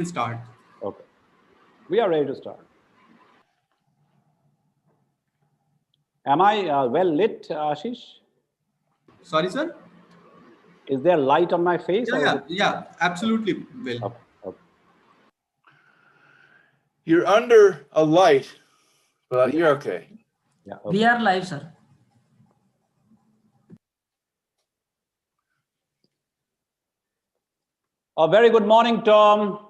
Start. Okay. We are ready to start. Am I well lit, Ashish? Sorry, sir. Is there light on my face Yeah, or is yeah, it? yeah. Absolutely, Will. Okay. Okay. You're under a light, but you're okay. Yeah. We Okay. are live, sir. A very good morning, Tom.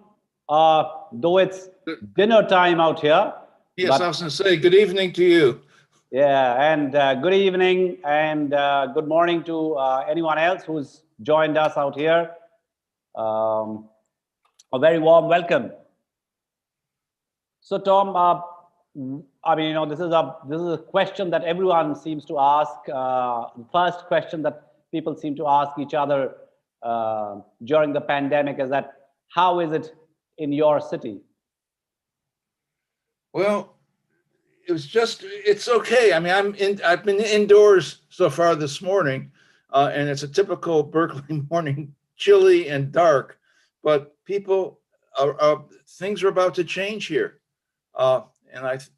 Though it's dinner time out here. Yes, but, I was going to say good evening to you. Yeah, and good evening and good morning to anyone else who's joined us out here. A very warm welcome. So, Tom, I mean, this is a question that everyone seems to ask. The first question that people seem to ask each other during the pandemic is that, how is it in your city? Well, it's okay. I mean, I've been indoors so far this morning, and it's a typical Berkeley morning, chilly and dark, but things are about to change here. And it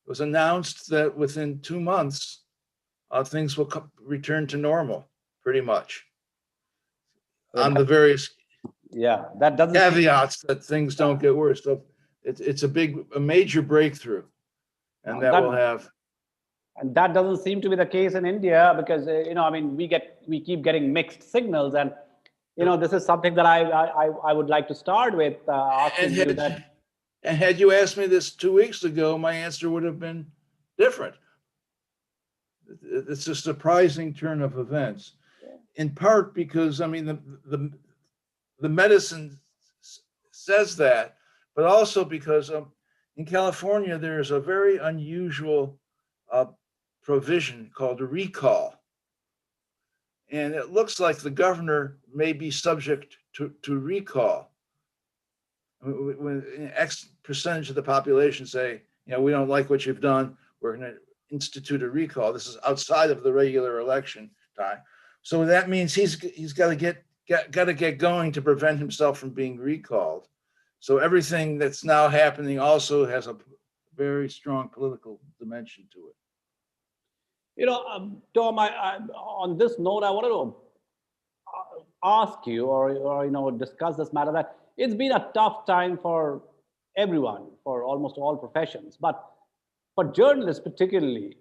was announced that within 2 months, things will return to normal, pretty much. On the various That doesn't caveats that things don't get worse. So it's a major breakthrough, and that will have. And that doesn't seem to be the case in India because I mean we keep getting mixed signals, and this is something that I would like to start with asking you that. And had you asked me this 2 weeks ago, my answer would have been different. It's a surprising turn of events, in part because I mean the medicine says that, but also because in California there's a very unusual provision called a recall, and it looks like the governor may be subject to recall. When X percentage of the population say, we don't like what you've done, we're going to institute a recall. This is outside of the regular election time. So that means he's got to get going to prevent himself from being recalled. So everything that's now happening also has a very strong political dimension to it. Tom, on this note, I wanted to ask you or discuss this matter that it's been a tough time for everyone, for almost all professions, but for journalists particularly,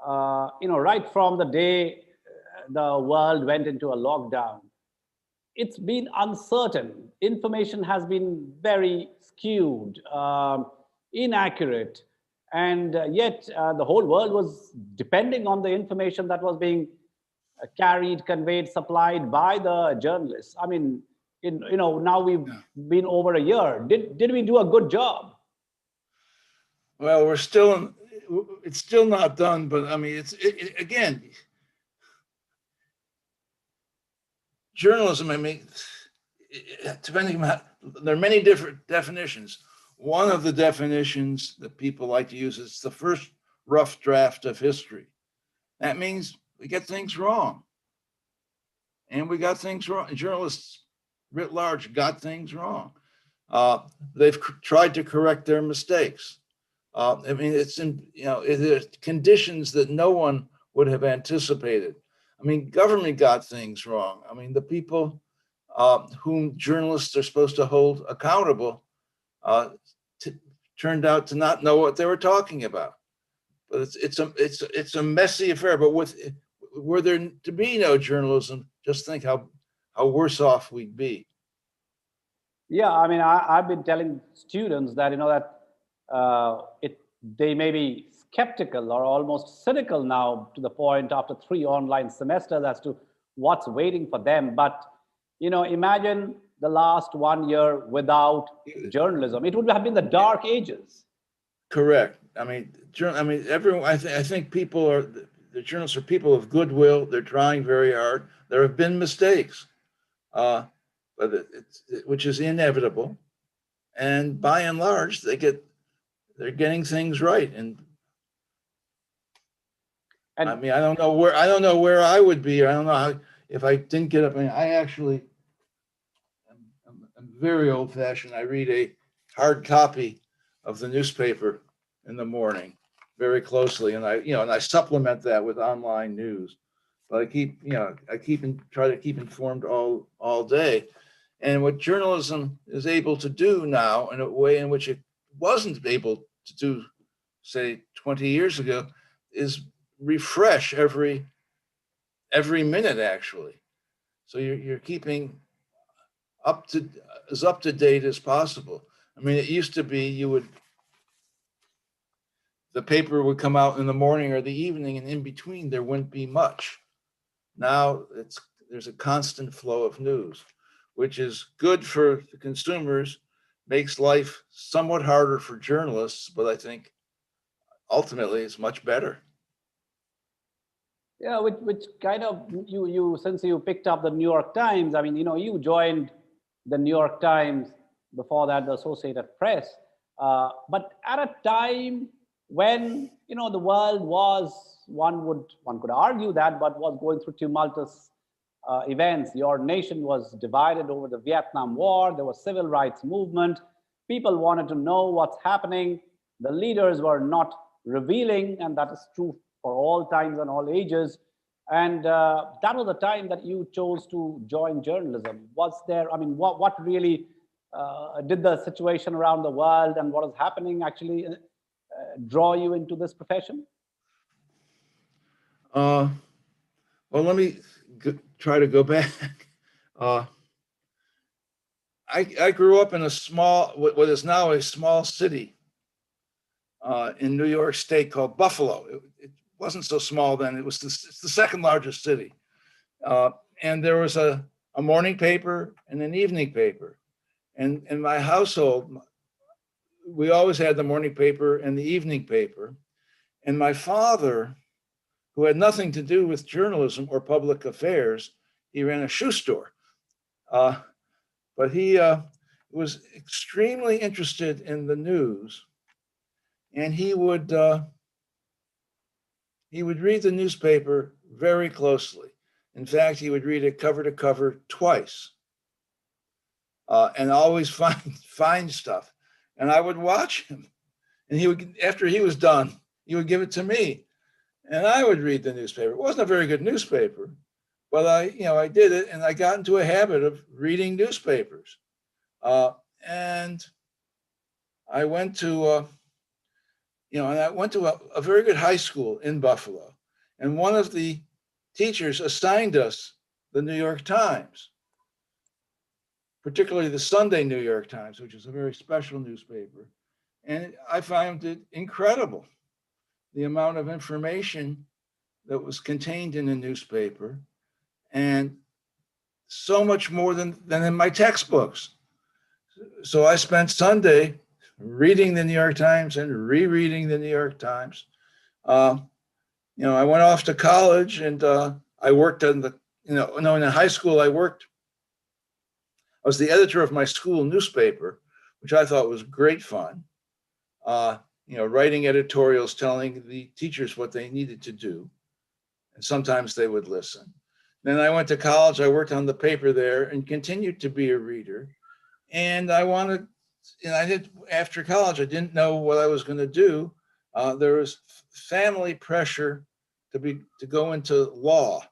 right from the day the world went into a lockdown, it's been uncertain. Information has been very skewed, inaccurate, and yet the whole world was depending on the information that was being carried, conveyed, supplied by the journalists. I mean, now we've been over a year. Did we do a good job? Well, it's still not done, but I mean, again, journalism, I mean, depending on, there are many different definitions. One of the definitions that people like to use is the first rough draft of history. That means we get things wrong. And we got things wrong. Journalists writ large got things wrong. They've tried to correct their mistakes. I mean, there's conditions that no one would have anticipated. I mean, government got things wrong. I mean, the people whom journalists are supposed to hold accountable turned out to not know what they were talking about. But it's a messy affair. But were there to be no journalism, just think how worse off we'd be. Yeah, I mean, I've been telling students that they may be skeptical or almost cynical now to the point after 3 online semesters as to what's waiting for them. But imagine the last 1 year without journalism. It would have been the dark ages. Correct. I mean, everyone. I think the journalists are people of goodwill. They're trying very hard. There have been mistakes, but which is inevitable. And by and large, they're getting things right. And I mean, I don't know where I would be. I don't know if I didn't get up. I mean, I actually I'm very old fashioned. I read a hard copy of the newspaper in the morning very closely. And I supplement that with online news. But try to keep informed all day. And what journalism is able to do now in a way in which it wasn't able to do, say, 20 years ago, is refresh every minute, actually. So you're keeping up to date as possible. I mean, it used to be the paper would come out in the morning or the evening, and in between there wouldn't be much. Now there's a constant flow of news, which is good for the consumers, makes life somewhat harder for journalists, but I think ultimately it's much better. Yeah, which kind of you since you picked up the New York Times, I mean, you joined the New York Times, before that the Associated Press, but at a time when the world was, one could argue that, but was going through tumultuous events. Your nation was divided over the Vietnam War. There was civil rights movement. People wanted to know what's happening. The leaders were not revealing, and that is true for all times and all ages. And that was the time that you chose to join journalism. Was there, I mean, what really did the situation around the world and what is happening actually draw you into this profession? Well, let me try to go back. I grew up in what is now a small city in New York State called Buffalo. It wasn't so small then. It's the second largest city. And there was a morning paper and an evening paper. And in my household, we always had the morning paper and the evening paper. And my father, who had nothing to do with journalism or public affairs, he ran a shoe store. But he was extremely interested in the news, and he would read the newspaper very closely. In fact, he would read it cover to cover twice, and always find stuff. And I would watch him, and he would, after he was done, he would give it to me, and I would read the newspaper. It wasn't a very good newspaper, but I did it, and I got into a habit of reading newspapers. And I went to a very good high school in Buffalo, and one of the teachers assigned us the New York Times, particularly the Sunday New York Times, which is a very special newspaper. And I found it incredible, the amount of information that was contained in the newspaper, and so much more than in my textbooks. So I spent Sunday reading the New York Times and rereading the New York Times. I went off to college, and I worked in in high school, I was the editor of my school newspaper, which I thought was great fun. Writing editorials, telling the teachers what they needed to do. And sometimes they would listen. Then I went to college, I worked on the paper there and continued to be a reader. And after college, I didn't know what I was going to do. There was family pressure to go into law.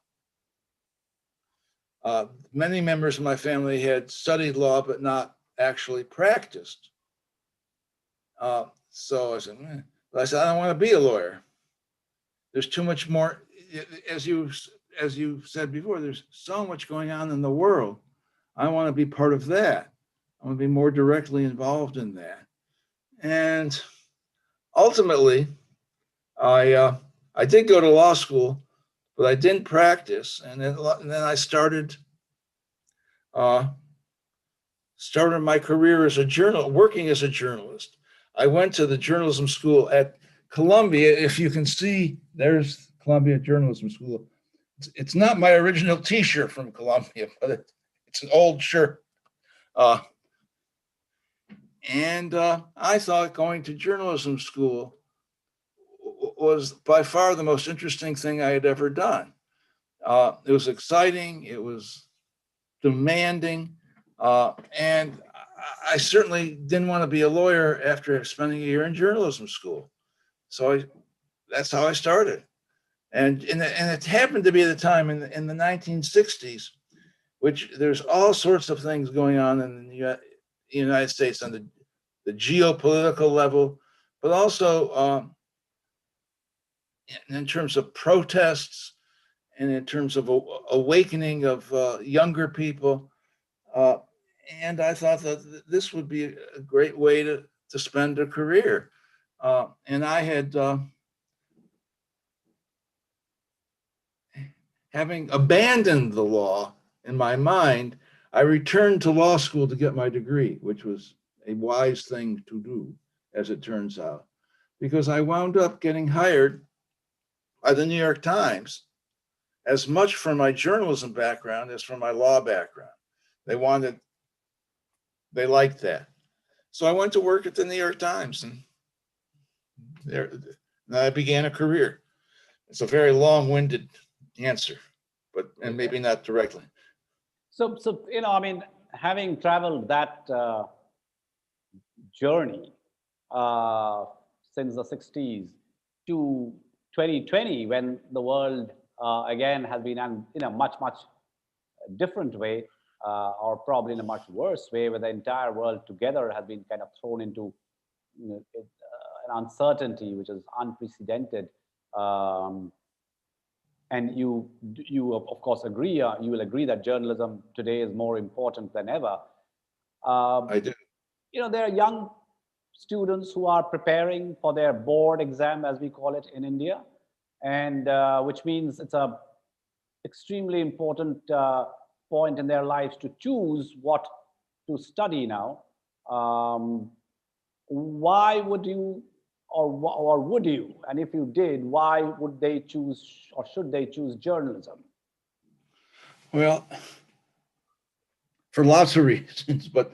Many members of my family had studied law, but not actually practiced. So I said, I don't want to be a lawyer. There's too much more, as you said before, there's so much going on in the world. I want to be part of that. I want to be more directly involved in that. And ultimately, I did go to law school, but I didn't practice. And then I started my career working as a journalist. I went to the journalism school at Columbia. If you can see, there's Columbia Journalism School. It's not my original T-shirt from Columbia, but it's an old shirt. And I thought going to journalism school was by far the most interesting thing I had ever done. It was exciting. It was demanding. And I certainly didn't want to be a lawyer after spending a year in journalism school. So that's how I started. And it happened to be the time in the 1960s, which there's all sorts of things going on in the United States on the geopolitical level, but also in terms of protests and in terms of awakening of younger people. And I thought that this would be a great way to spend a career. And I had, having abandoned the law in my mind, I returned to law school to get my degree, which was a wise thing to do, as it turns out, because I wound up getting hired by the New York Times as much from my journalism background as from my law background. They liked that. So I went to work at the New York Times, and I began a career. It's a very long-winded answer, and maybe not directly. So I mean, having traveled that journey since the 60s to 2020, when the world again has been in a much different way, or probably in a much worse way, where the entire world together has been kind of thrown into an uncertainty which is unprecedented. And you of course agree, you will agree that journalism today is more important than ever. I do. There are young students who are preparing for their board exam, as we call it in India, and which means it's a extremely important point in their lives to choose what to study now. Why would you, or would you, and if you did, why would they choose, or should they choose journalism? Well, for lots of reasons, but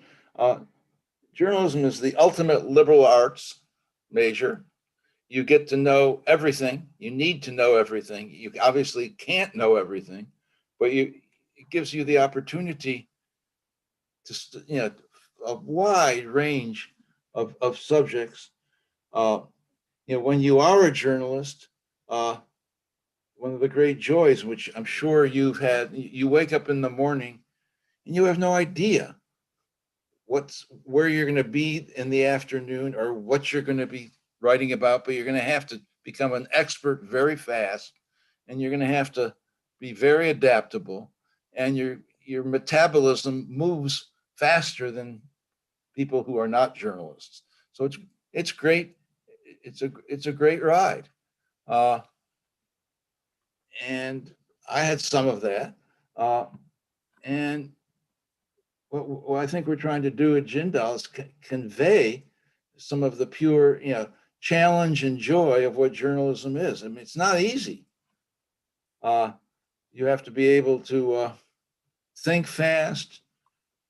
journalism is the ultimate liberal arts major. You get to know everything. You need to know everything. You obviously can't know everything, but it gives you the opportunity to, a wide range of subjects. When you are a journalist, one of the great joys, which I'm sure you've had, you wake up in the morning and you have no idea where you're going to be in the afternoon or what you're going to be writing about, but you're going to have to become an expert very fast, and you're going to have to be very adaptable, and your metabolism moves faster than people who are not journalists. So it's great. It's a great ride. And I had some of that. And what I think we're trying to do at Jindal is convey some of the pure, challenge and joy of what journalism is. I mean, it's not easy. You have to be able to think fast,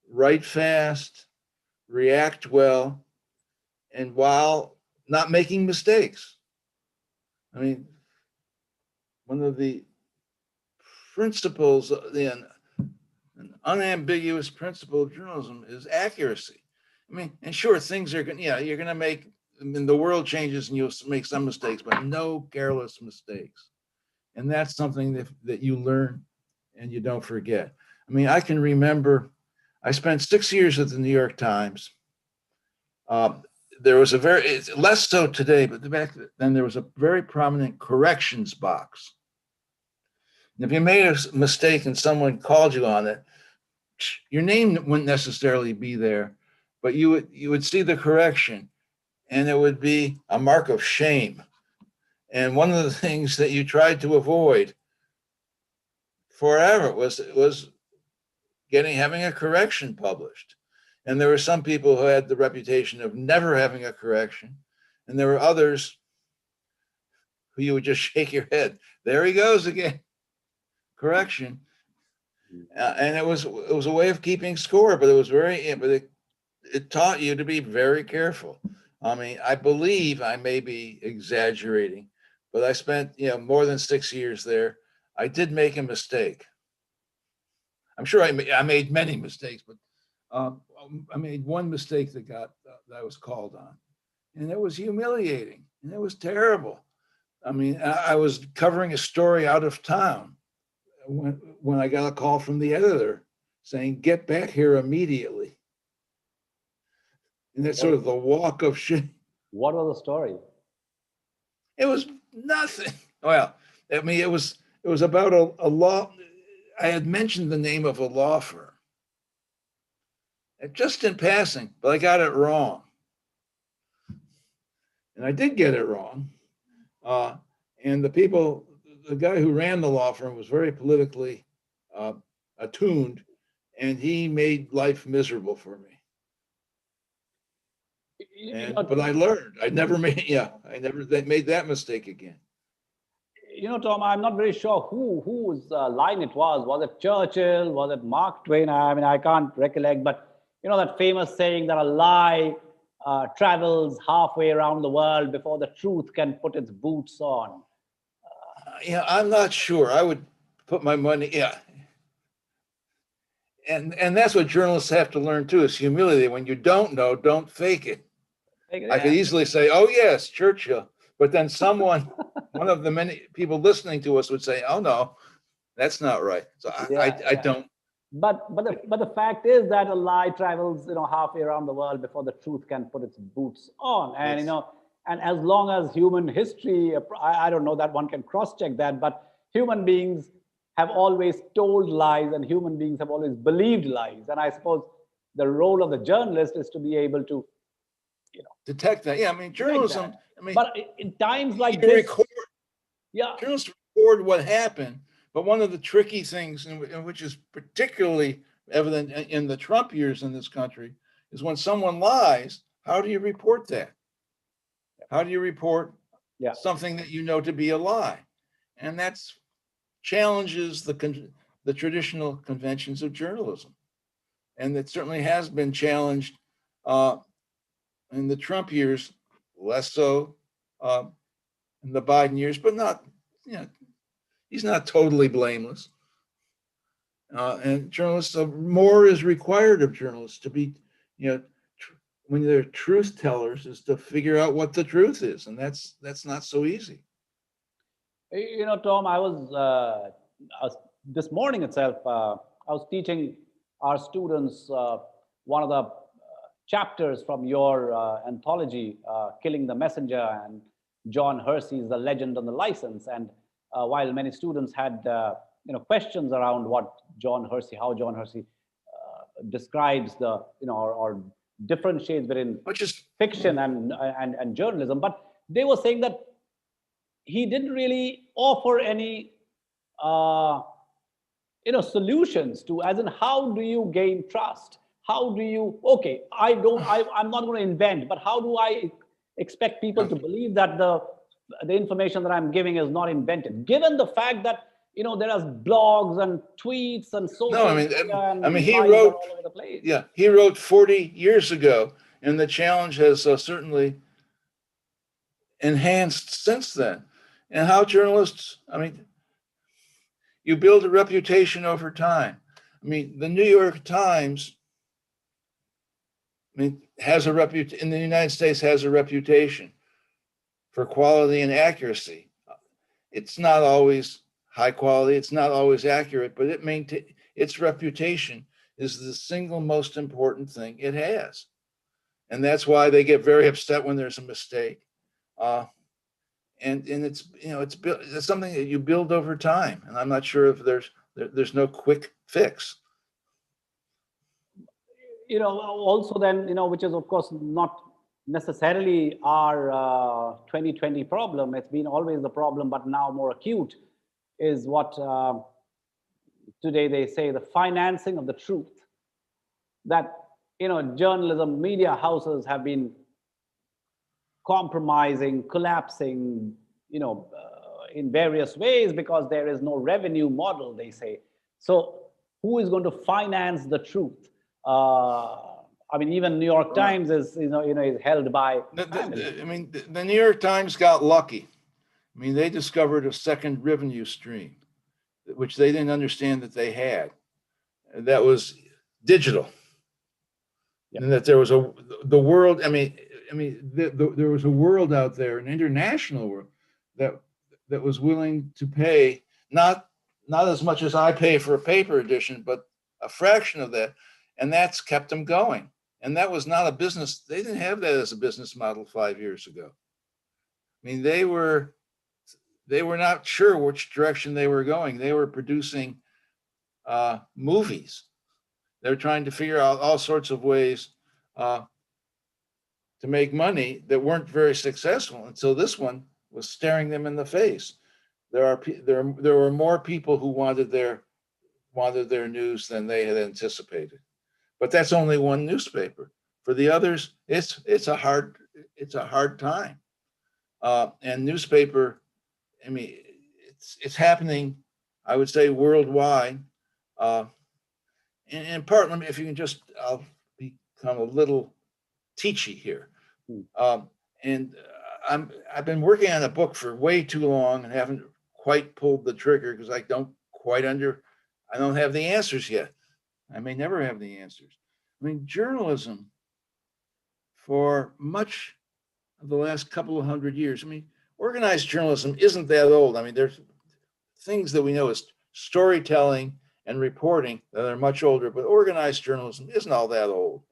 write fast, react well, and while not making mistakes. I mean, one of the principles, an unambiguous principle of journalism is accuracy. I mean, and sure, things are going, you're going to make, the world changes and you'll make some mistakes, but no careless mistakes. And that's something that you learn and you don't forget. I mean, I can remember, I spent 6 years at the New York Times. There was it's less so today, but back then there was a very prominent corrections box. And if you made a mistake and someone called you on it, your name wouldn't necessarily be there, but you would see the correction, and it would be a mark of shame. And one of the things that you tried to avoid forever was having a correction published. And there were some people who had the reputation of never having a correction, and there were others who you would just shake your head. There he goes again, correction. And it was a way of keeping score, but it was it taught you to be very careful. I mean, I believe I may be exaggerating, but I spent more than 6 years there. I did make a mistake. I'm sure I made many mistakes, but I made one mistake that I was called on, and it was humiliating, and it was terrible. I mean, I was covering a story out of town when I got a call from the editor saying, "Get back here immediately." And that's sort of the walk of shame. What was the story? It was nothing. Well, I mean, it was about a law. I had mentioned the name of a law firm, just in passing, but I got it wrong. And I did get it wrong. And the guy who ran the law firm was very politically attuned, and he made life miserable for me. But I learned. I never made that mistake again. You know, Tom, I'm not very sure whose line it was. Was it Churchill? Was it Mark Twain? I mean, I can't recollect. But you know that famous saying that a lie travels halfway around the world before the truth can put its boots on. Yeah, I'm not sure. I would put my money. Yeah, and that's what journalists have to learn too: is humility. When you don't know, don't fake it. I could easily say, "Oh yes, Churchill," but then one of the many people listening to us would say, "Oh no, that's not right." So I don't. But the fact is that a lie travels, halfway around the world before the truth can put its boots on. And and as long as human history, I don't know that one can cross-check that, but human beings have always told lies, and human beings have always believed lies. And I suppose the role of the journalist is to be able to, detect that. Yeah, I mean, journalism. I mean, but in times like this, journalists record what happened. But one of the tricky things, and which is particularly evident in the Trump years in this country, is when someone lies, how do you report that? How do you report something that you know to be a lie? And that's challenges the traditional conventions of journalism. And it certainly has been challenged in the Trump years, less so in the Biden years, but not, he's not totally blameless. And journalists, more is required of journalists to be, when they're truth tellers, is to figure out what the truth is. And that's not so easy. Tom, I was this morning itself, I was teaching our students one of the chapters from your anthology, Killing the Messenger, and John Hersey's The Legend on the License. And while many students had questions around how John Hersey describes the or differentiates between fiction and journalism, but they were saying that he didn't really offer any solutions to, as in, how do you gain trust? How do you, I'm not going to invent, but how do I expect people to believe that the information that I'm giving is not invented, given the fact that there are blogs and tweets and social media he wrote all over the place. Yeah, he wrote 40 years ago, and the challenge has certainly enhanced since then. And how journalists, you build a reputation over time. The New York Times, has a reputation in the United States, has a reputation for quality and accuracy. It's not always high quality, it's not always accurate, but its reputation is the single most important thing it has. And that's why they get very upset when there's a mistake. And it's something that you build over time. And I'm not sure if there's no quick fix. Also then, which is of course not necessarily our 2020 problem. It's been always the problem, but now more acute, is what today they say the financing of the truth. That, journalism, media houses have been compromising, collapsing, in various ways because there is no revenue model, they say. So who is going to finance the truth? Even New York Times is, is held by. The New York Times got lucky. They discovered a second revenue stream, which they didn't understand that they had. That was digital. and that there was the world. There was a world out there, an international world that was willing to pay not as much as I pay for a paper edition, but a fraction of that, and that's kept them going. And that was not a business. They didn't have that as a business model 5 years ago. I mean, they were not sure which direction they were going. They were producing movies. They were trying to figure out all sorts of ways to make money that weren't very successful. And so this one was staring them in the face. There were more people who wanted their news than they had anticipated. But that's only one newspaper. For the others, it's a hard time. And newspaper, I mean, it's happening, I would say, worldwide. In part, if you can just, I'll become a little teachy here. I've been working on a book for way too long and haven't quite pulled the trigger because I don't have the answers yet. I may never have the answers. I mean, journalism for much of the last couple of hundred years, I mean, organized journalism isn't that old. I mean, there's things that we know as storytelling and reporting that are much older, but organized journalism isn't all that old.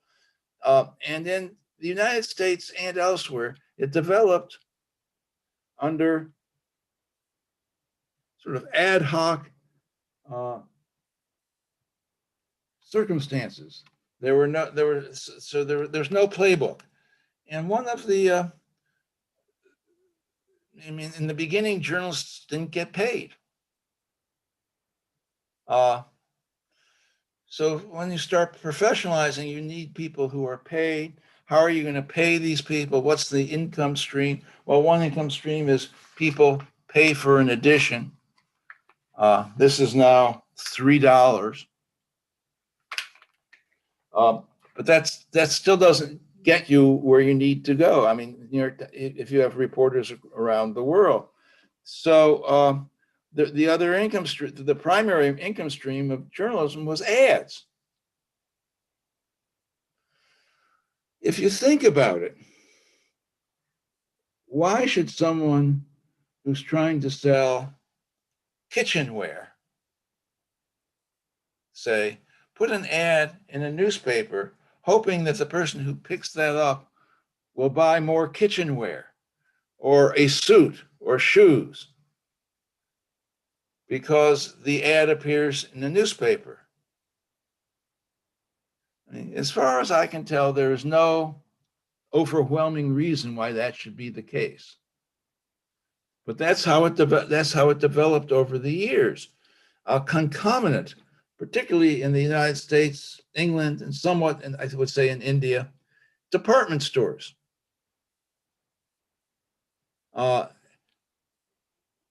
And in the United States and elsewhere, it developed under sort of ad hoc circumstances. There's no playbook. And one of the, in the beginning, journalists didn't get paid. So when you start professionalizing, you need people who are paid. How are you going to pay these people? What's the income stream? Well, one income stream is people pay for an edition. This is now $3. But that still doesn't get you where you need to go. I mean, if you have reporters around the world. So the other income stream, the primary income stream of journalism was ads. If you think about it, why should someone who's trying to sell kitchenware, say, put an ad in a newspaper hoping that the person who picks that up will buy more kitchenware or a suit or shoes because the ad appears in the newspaper? I mean, as far as I can tell, there is no overwhelming reason why that should be the case. But that's how it developed over the years. Concomitant, particularly in the United States, England, and somewhat, and I would say in India, department stores.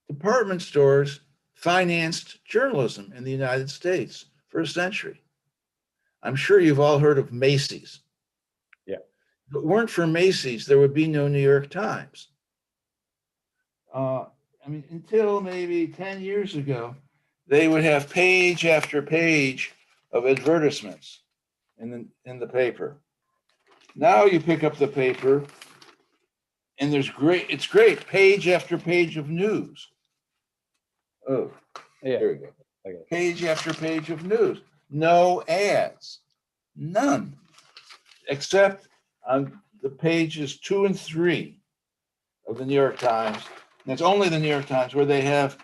Department stores financed journalism in the United States for a century. I'm sure you've all heard of Macy's. Yeah. If it weren't for Macy's, there would be no New York Times. Until maybe 10 years ago, they would have page after page of advertisements in the paper. Now you pick up the paper and it's great, page after page of news. Oh, yeah. There we go. Okay. Page after page of news. No ads, none, except on the pages 2 and 3 of the New York Times. And it's only the New York Times where they have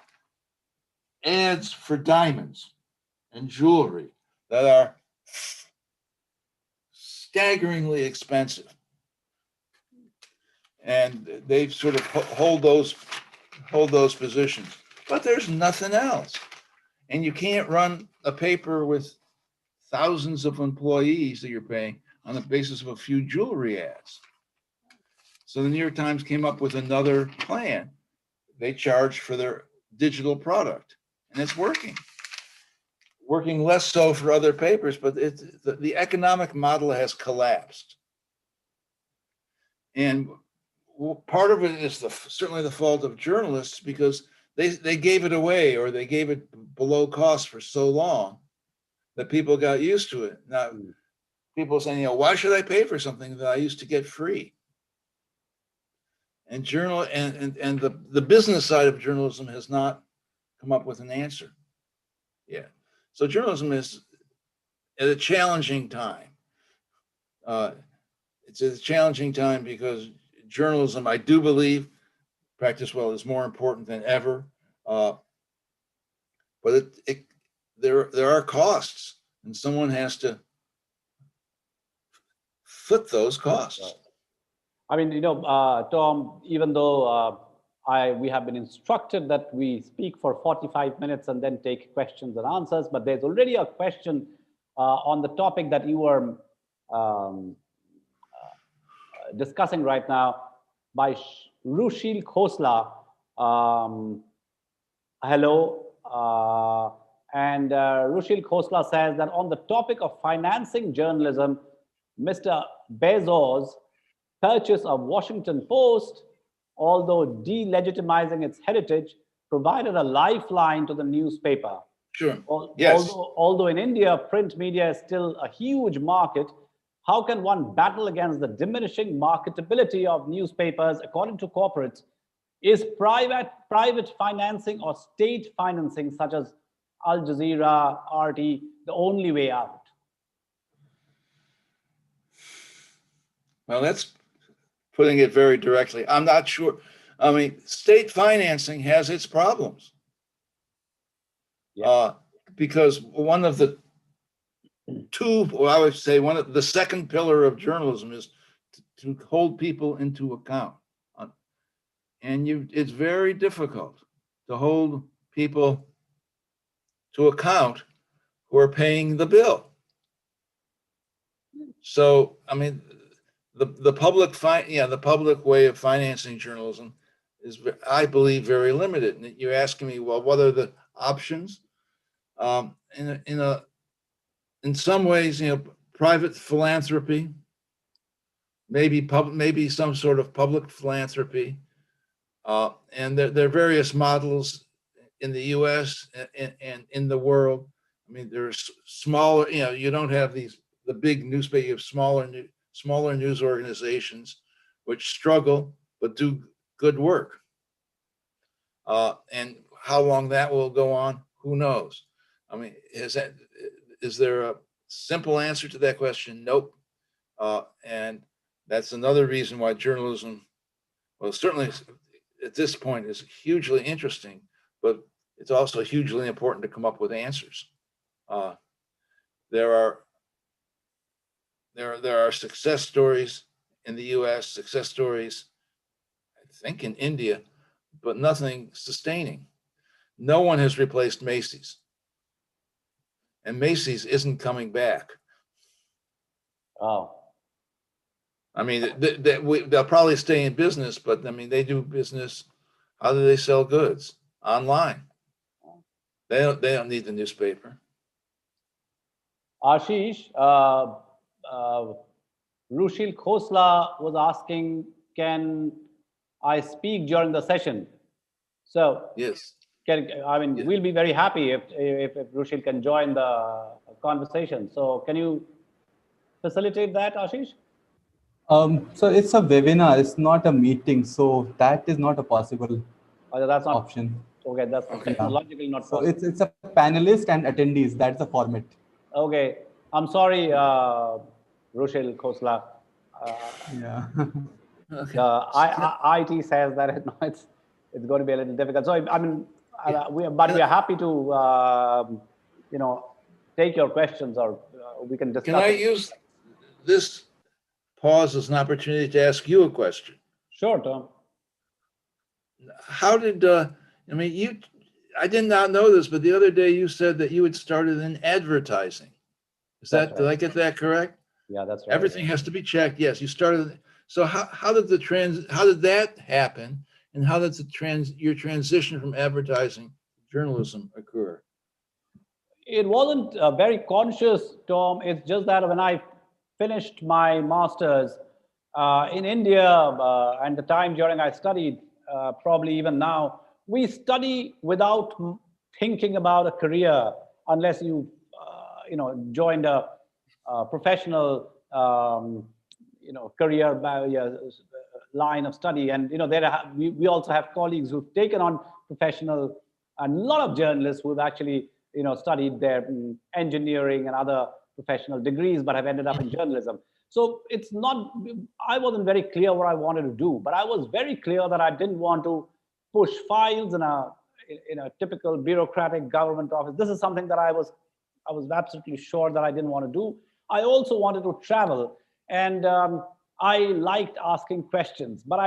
ads for diamonds and jewelry that are staggeringly expensive. And they sort of hold those positions. But there's nothing else. And you can't run a paper with thousands of employees that you're paying on the basis of a few jewelry ads. So the New York Times came up with another plan. They charge for their digital product, and it's working. Working less so for other papers, but the economic model has collapsed. And part of it is certainly the fault of journalists, because they gave it away, or they gave it below cost for so long that people got used to it. Now, people saying, why should I pay for something that I used to get free? And the business side of journalism has not come up with an answer yet. So journalism is at a challenging time. It's a challenging time because journalism, I do believe, practice well, is more important than ever. But there are costs, and someone has to foot those costs. I mean, Tom, even though we have been instructed that we speak for 45 minutes and then take questions and answers, but there's already a question on the topic that you were discussing right now by Rushil Khosla. Hello. And Rushil Khosla says that on the topic of financing journalism, Mr. Bezos' purchase of Washington Post, although delegitimizing its heritage, provided a lifeline to the newspaper. Sure. Yes. Although in India, print media is still a huge market, how can one battle against the diminishing marketability of newspapers? According to corporates, is private financing or state financing, such as Al Jazeera, RT, the only way out? Well, that's putting it very directly. I'm not sure. I mean, state financing has its problems. Yeah. Because one of the the second pillar of journalism is to hold people into account. And it's very difficult to hold people to account who are paying the bill. So, I mean, the public way of financing journalism is, I believe, very limited. And you're asking me, well, what are the options? In some ways, private philanthropy, maybe some sort of public philanthropy, and there are various models in the U.S. and in the world. I mean, there's smaller. You don't have the big newspaper. You have smaller news organizations which struggle but do good work. And how long that will go on, who knows? I mean, is there a simple answer to that question? Nope. And that's another reason why journalism, well, certainly at this point, is hugely interesting, but it's also hugely important to come up with answers. There are success stories in the U.S., success stories, I think, in India, but nothing sustaining. No one has replaced Macy's, and Macy's isn't coming back. Oh. I mean, they'll probably stay in business, but I mean, they do business. How do they sell goods? Online. They don't need the newspaper. Ashish, Rushil Khosla was asking, can I speak during the session? So yes, we'll be very happy if Rushil can join the conversation. So can you facilitate that, Ashish? So it's a webinar, it's not a meeting, so that is not a possible That's not option. Okay, that's technologically not possible. So it's a panelist and attendees, that's the format. Okay, I'm sorry, Rushil Khosla. Yeah. IT says that it's going to be a little difficult. So I mean, we are happy to take your questions, or we can discuss. Can I use this pause as an opportunity to ask you a question? Sure, Tom. How did I did not know this, but the other day you said that you had started in advertising. That's right. Did I get that correct? Yeah, that's right. Everything has to be checked. Yes, you started. So how did that happen, and how did your transition from advertising to journalism occur? It wasn't very conscious, Tom. It's just that when I finished my master's in India, and the time during I studied, probably even now, we study without thinking about a career unless you joined a professional, career line of study. And, we also have colleagues who've taken on professional, and a lot of journalists who've actually, studied their engineering and other professional degrees, but have ended up in journalism. So it's not, I wasn't very clear what I wanted to do, but I was very clear that I didn't want to push files in a typical bureaucratic government office. This is something that I was absolutely sure that I didn't want to do. I also wanted to travel, and I liked asking questions, but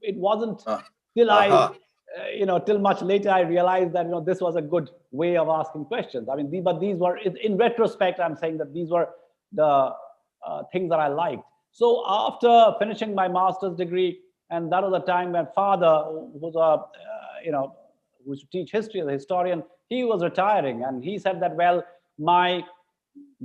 it wasn't till till much later I realized that this was a good way of asking questions. I mean, but these were, in retrospect, I'm saying that these were the things that I liked. So after finishing my master's degree, and that was the time when father, who was who used to teach history as a historian, he was retiring, and he said that, well, my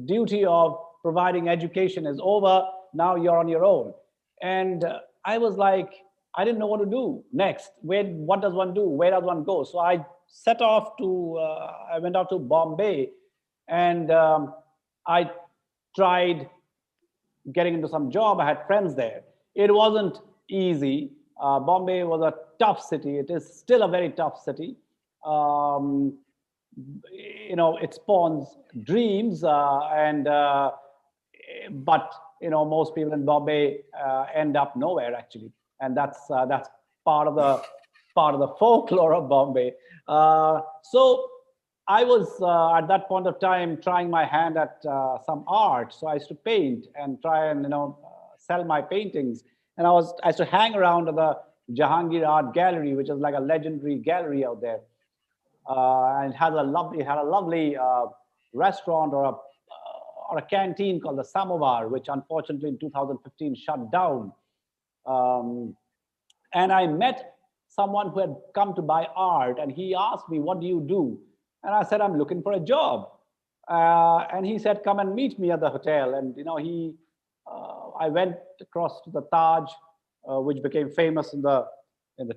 duty of providing education is over. Now you're on your own. And I was like, I didn't know what to do next. What does one do? Where does one go? So I set off to, I went out to Bombay, and I tried getting into some job. I had friends there. It wasn't easy. Bombay was a tough city. It is still a very tough city. It spawns dreams, but most people in Bombay end up nowhere, actually, and that's part of the folklore of Bombay. So I was at that point of time trying my hand at some art. So I used to paint and try and sell my paintings, and I used to hang around at the Jahangir Art Gallery, which is like a legendary gallery out there, and it had a lovely restaurant or a canteen called the Samovar, which unfortunately in 2015 shut down. And I met someone who had come to buy art, and he asked me, "What do you do?" And I said, "I'm looking for a job." And he said, "Come and meet me at the hotel." And I went across to the Taj, which became famous in the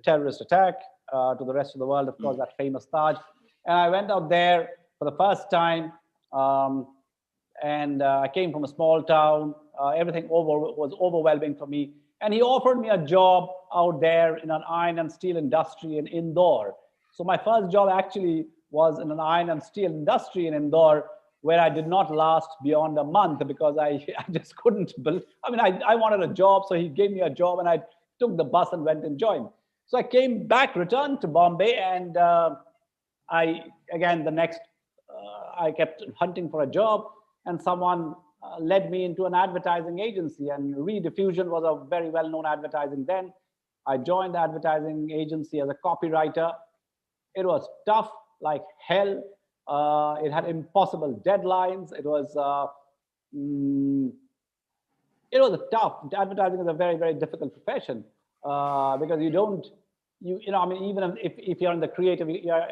terrorist attack to the rest of the world, of course, that famous Taj. And I went out there for the first time, and I came from a small town. Everything was overwhelming for me. And he offered me a job out there in an iron and steel industry in Indore. So my first job actually was in an iron and steel industry in Indore, where I did not last beyond a month because I just couldn't believe. I mean, I wanted a job, so he gave me a job, and I took the bus and went and joined. So I came back, returned to Bombay, and I kept hunting for a job, and someone led me into an advertising agency, and Rediffusion was a very well-known advertising then. I joined the advertising agency as a copywriter. It was tough like hell. It had impossible deadlines. It was tough. Advertising is a very, very difficult profession because even if you're in the creative, you're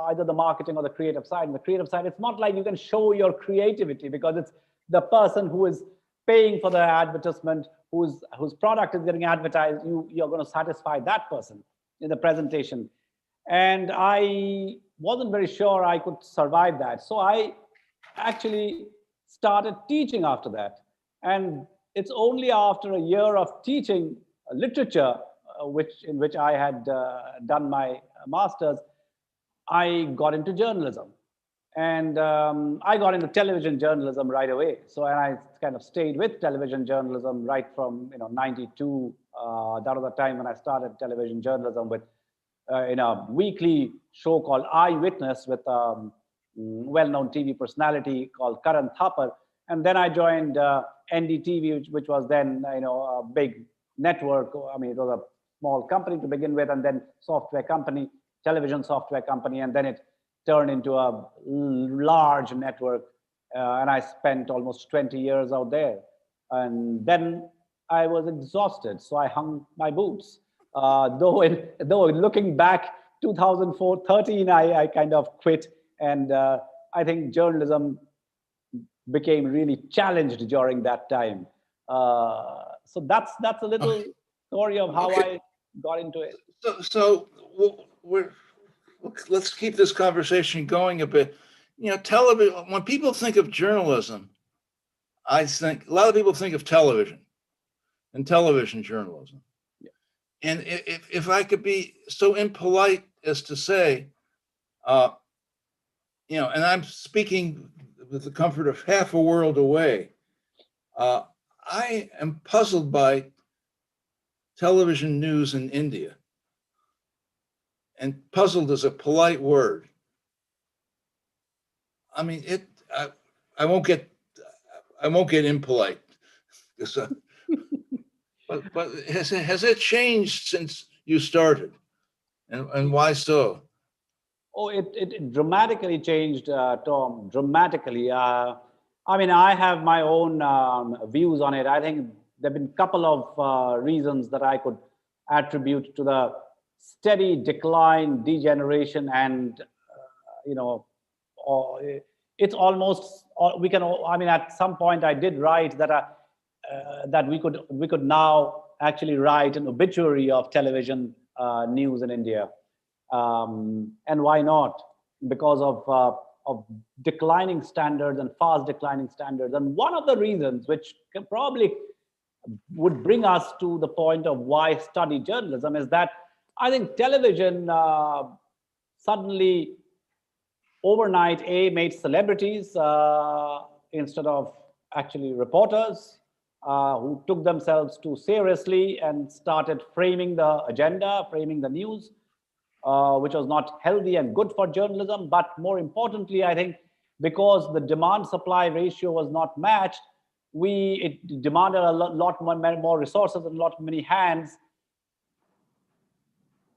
either the marketing or the creative side. In the creative side, it's not like you can show your creativity because it's the person who is paying for the advertisement, whose product is getting advertised. You're going to satisfy that person in the presentation. And I wasn't very sure I could survive that. So I actually started teaching after that. And it's only after a year of teaching literature, in which I had done my master's, I got into journalism. And I got into television journalism right away. So, and I kind of stayed with television journalism right from 92. That was the time when I started television journalism with in a weekly show called Eyewitness with well-known TV personality called Karan Thapar. And then I joined NDTV, which was then a big network. I mean, it was a small company to begin with, and then software company, television software company, and then it turned into a large network. And I spent almost 20 years out there. And then I was exhausted, so I hung my boots. Though looking back, 2013, I kind of quit. And I think journalism became really challenged during that time. So that's a little story of how I got into it. So let's keep this conversation going a bit. Television. When people think of journalism, I think a lot of people think of television and television journalism. Yeah. And if I could be so impolite as to say, and I'm speaking with the comfort of half a world away, I am puzzled by television news in India. And puzzled is a polite word. I mean, I won't get impolite. But has it changed since you started, and why so? Oh, it dramatically changed, Tom, dramatically. I mean, I have my own views on it. I think there have been a couple of reasons that I could attribute to the steady decline, degeneration, and, it's almost, we can, I mean, at some point I did write that, that we could now actually write an obituary of television news in India. And why not? Because of declining standards and fast declining standards. And one of the reasons, which probably would bring us to the point of why study journalism, is that I think television suddenly overnight made celebrities instead of actually reporters who took themselves too seriously and started framing the agenda, framing the news, which was not healthy and good for journalism. But more importantly, I think because the demand-supply ratio was not matched, it demanded a lot more resources and many hands.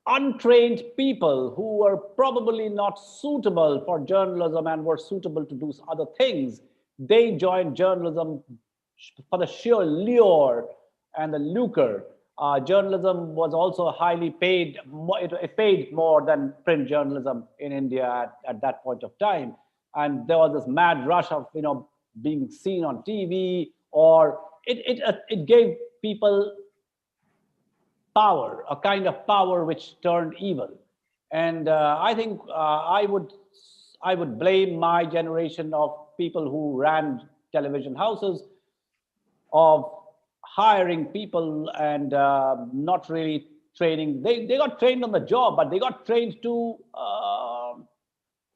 Untrained people who were probably not suitable for journalism and were suitable to do other things, they joined journalism for the sheer lure and the lucre. Journalism was also highly paid. It paid more than print journalism in India at that point of time. And there was this mad rush of being seen on TV, or it gave people power, a kind of power which turned evil. And I think I would blame my generation of people who ran television houses of hiring people and not really training. They got trained on the job, but they got trained to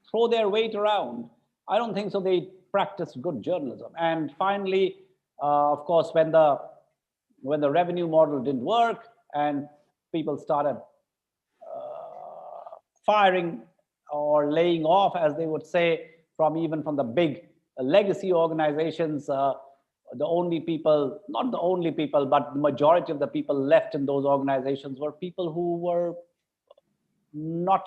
throw their weight around. I don't think so. They practiced good journalism. And finally, of course, when the revenue model didn't work and people started firing or laying off, as they would say, even from the big legacy organizations, the only people, not the only people, but the majority of the people left in those organizations were people who were not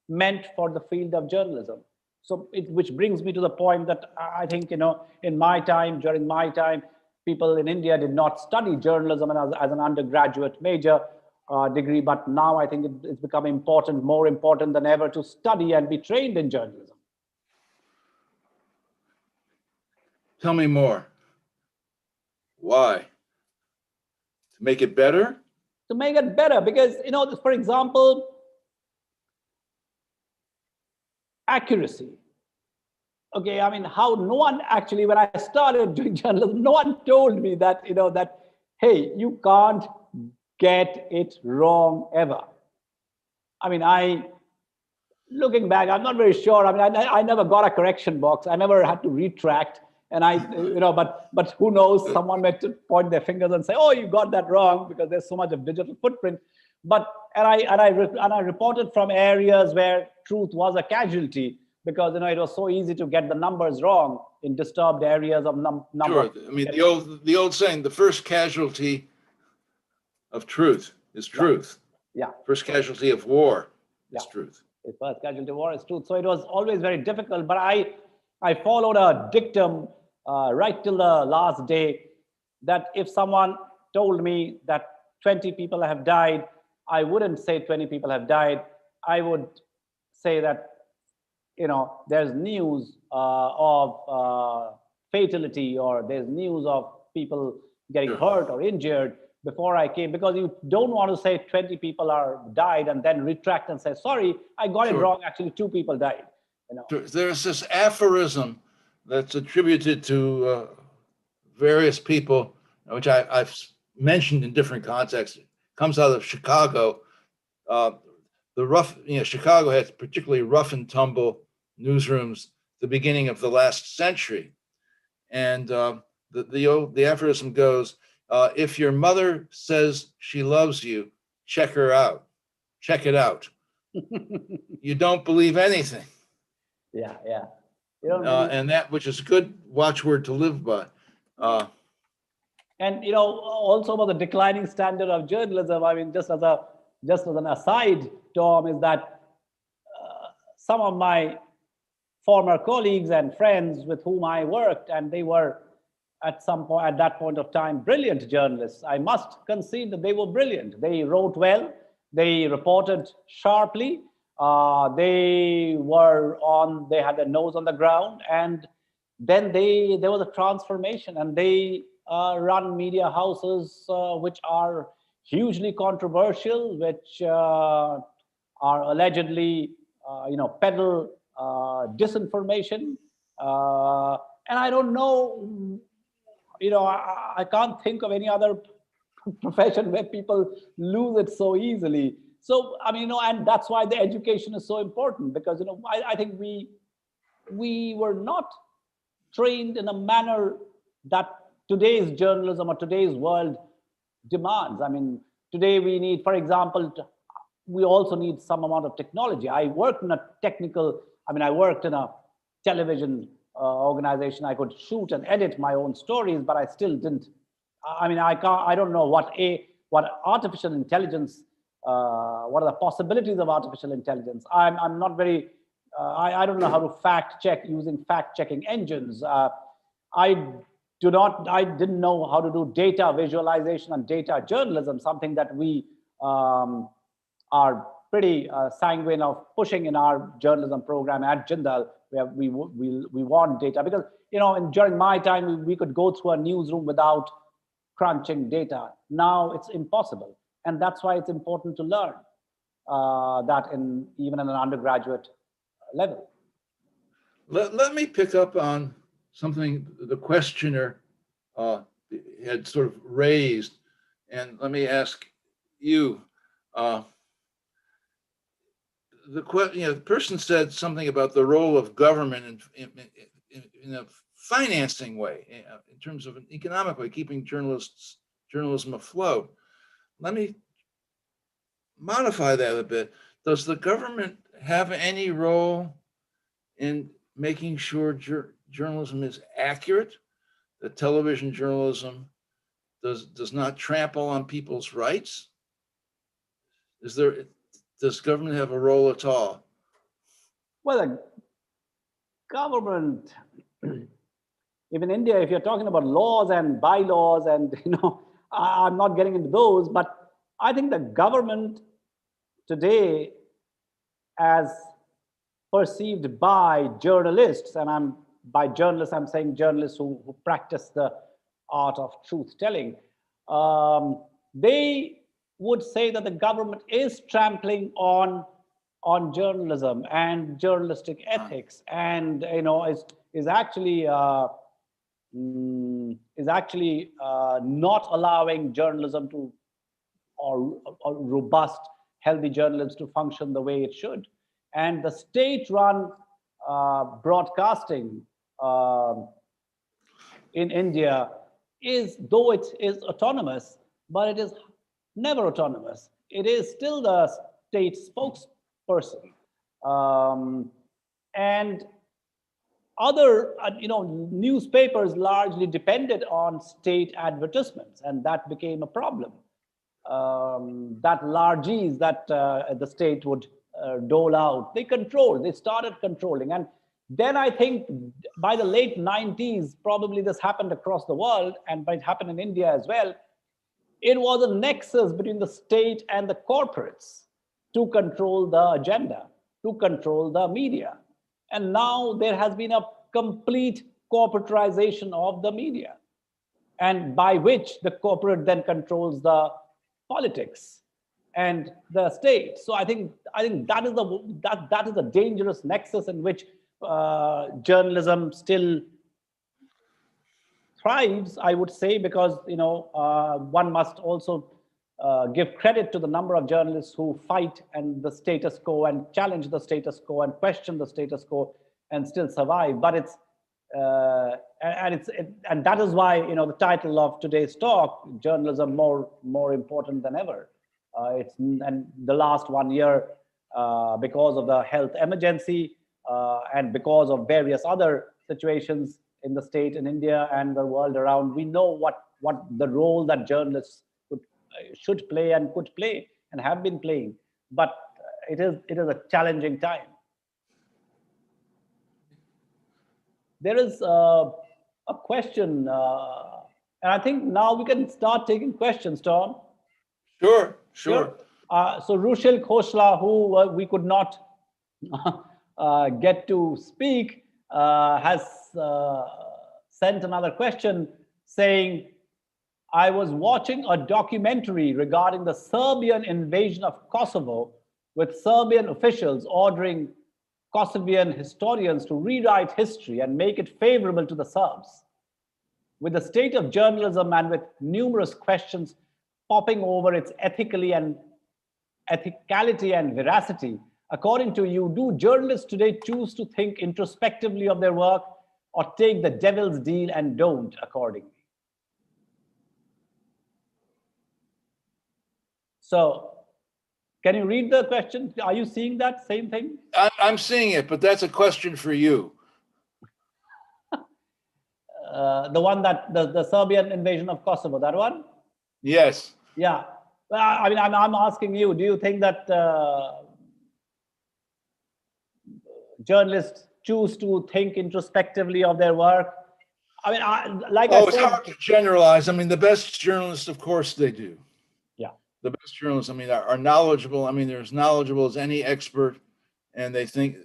meant for the field of journalism. So which brings me to the point that I think, in my time, during my time, people in India did not study journalism as an undergraduate major degree, but now I think it's become more important than ever to study and be trained in journalism. Tell me more. Why? To make it better? To make it better, because, for example, accuracy. Okay, I mean, how no one actually, when I started doing journalism, no one told me that, that, hey, you can't get it wrong ever. I mean, looking back, I'm not very sure. I mean, I never got a correction box. I never had to retract. And but who knows, someone might point their fingers and say, oh, you got that wrong, because there's so much of digital footprint. But, and I reported from areas where truth was a casualty, because, it was so easy to get the numbers wrong in disturbed areas of number. Sure. I mean, the old saying, the first casualty of truth is truth. Yeah. First casualty of war is truth. The first casualty of war is truth. So it was always very difficult, but I followed a dictum right till the last day, that if someone told me that 20 people have died, I wouldn't say 20 people have died. I would say that, there's news of fatality, or there's news of people getting hurt or injured before I came, because you don't want to say 20 people died and then retract and say, sorry, I got it wrong. Actually, 2 people died. Sure. There's this aphorism that's attributed to various people, which I've mentioned in different contexts, comes out of Chicago. Chicago had particularly rough and tumble newsrooms at the beginning of the last century. And the aphorism goes, if your mother says she loves you, check her out. Check it out. You don't believe anything. Yeah. And that, which is a good watchword to live by. And also about the declining standard of journalism. I mean, just as an aside, Tom, is that some of my former colleagues and friends with whom I worked, and they were at that point of time brilliant journalists. I must concede that they were brilliant. They wrote well. They reported sharply. They had their nose on the ground, and then there was a transformation, and they run media houses which are hugely controversial, which are allegedly, peddle disinformation. And I don't know, I can't think of any other profession where people lose it so easily. So, and that's why the education is so important, because, I think we were not trained in a manner that today's journalism or today's world demands. I mean, today we need, for example, we also need some amount of technology. I worked in a television organization. I could shoot and edit my own stories, but I still didn't. I don't know what artificial intelligence, what are the possibilities of artificial intelligence. I'm not very, I don't know how to fact check using fact checking engines. I didn't know how to do data visualization and data journalism, something that we are pretty sanguine of pushing in our journalism program at Jindal, where we want data, because during my time we could go through a newsroom without crunching data. Now it's impossible, and that's why it's important to learn that even in an undergraduate level. Let me pick up on something the questioner had sort of raised, and let me ask you. The person said something about the role of government in a financing way, in terms of an economic way, keeping journalism afloat. Let me modify that a bit. Does the government have any role in making sure journalism is accurate, that television journalism does not trample on people's rights? Does government have a role at all? Well, the government, even India, if you're talking about laws and bylaws, and I'm not getting into those, but I think the government today, as perceived by journalists, and by journalists, I'm saying journalists who practice the art of truth telling, they would say that the government is trampling on journalism and journalistic ethics, and is actually not allowing journalism or robust, healthy journalism to function the way it should. And the state-run broadcasting in India though it is autonomous, but it is never autonomous. It is still the state spokesperson. And other, newspapers largely depended on state advertisements, and that became a problem. That largesse that the state would dole out, they started controlling. And then I think by the late 90s, probably this happened across the world, and it happened in India as well. It was a nexus between the state and the corporates to control the agenda, to control the media. And now there has been a complete corporatization of the media, and by which the corporate then controls the politics and the state. So I think that is a dangerous nexus in which journalism still thrives, I would say, because one must also give credit to the number of journalists who fight and the status quo and challenge the status quo and question the status quo and still survive. But it's and that is why the title of today's talk, journalism more important than ever. And the last 1 year, because of the health emergency and because of various other situations in the state, in India and the world around, we know what the role that journalists should play and could play and have been playing. But it is a challenging time. There is a question, and I think now we can start taking questions, Tom. Sure. So Rushil Khoshla, who we could not get to speak, has sent another question saying, I was watching a documentary regarding the Serbian invasion of Kosovo, with Serbian officials ordering Kosovian historians to rewrite history and make it favorable to the Serbs. With the state of journalism and with numerous questions popping over its ethicality and veracity, according to you, do journalists today choose to think introspectively of their work or take the devil's deal and don't accordingly? So, can you read the question? Are you seeing that same thing? I'm seeing it, but that's a question for you. The one that the Serbian invasion of Kosovo, that one? Yes. Yeah. Well, I mean, I'm asking you, do you think that journalists choose to think introspectively of their work? I mean, it's hard to generalize. I mean, the best journalists, of course, they do. Yeah. The best journalists, I mean, are knowledgeable. I mean, they're as knowledgeable as any expert, and they think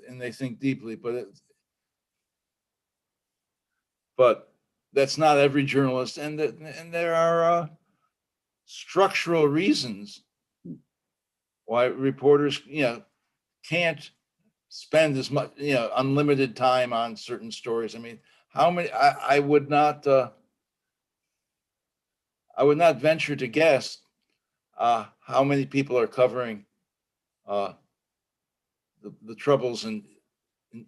deeply. But that's not every journalist, and there are structural reasons why reporters, can't spend as much, unlimited time on certain stories. I mean, how many? I would not venture to guess how many people are covering the troubles in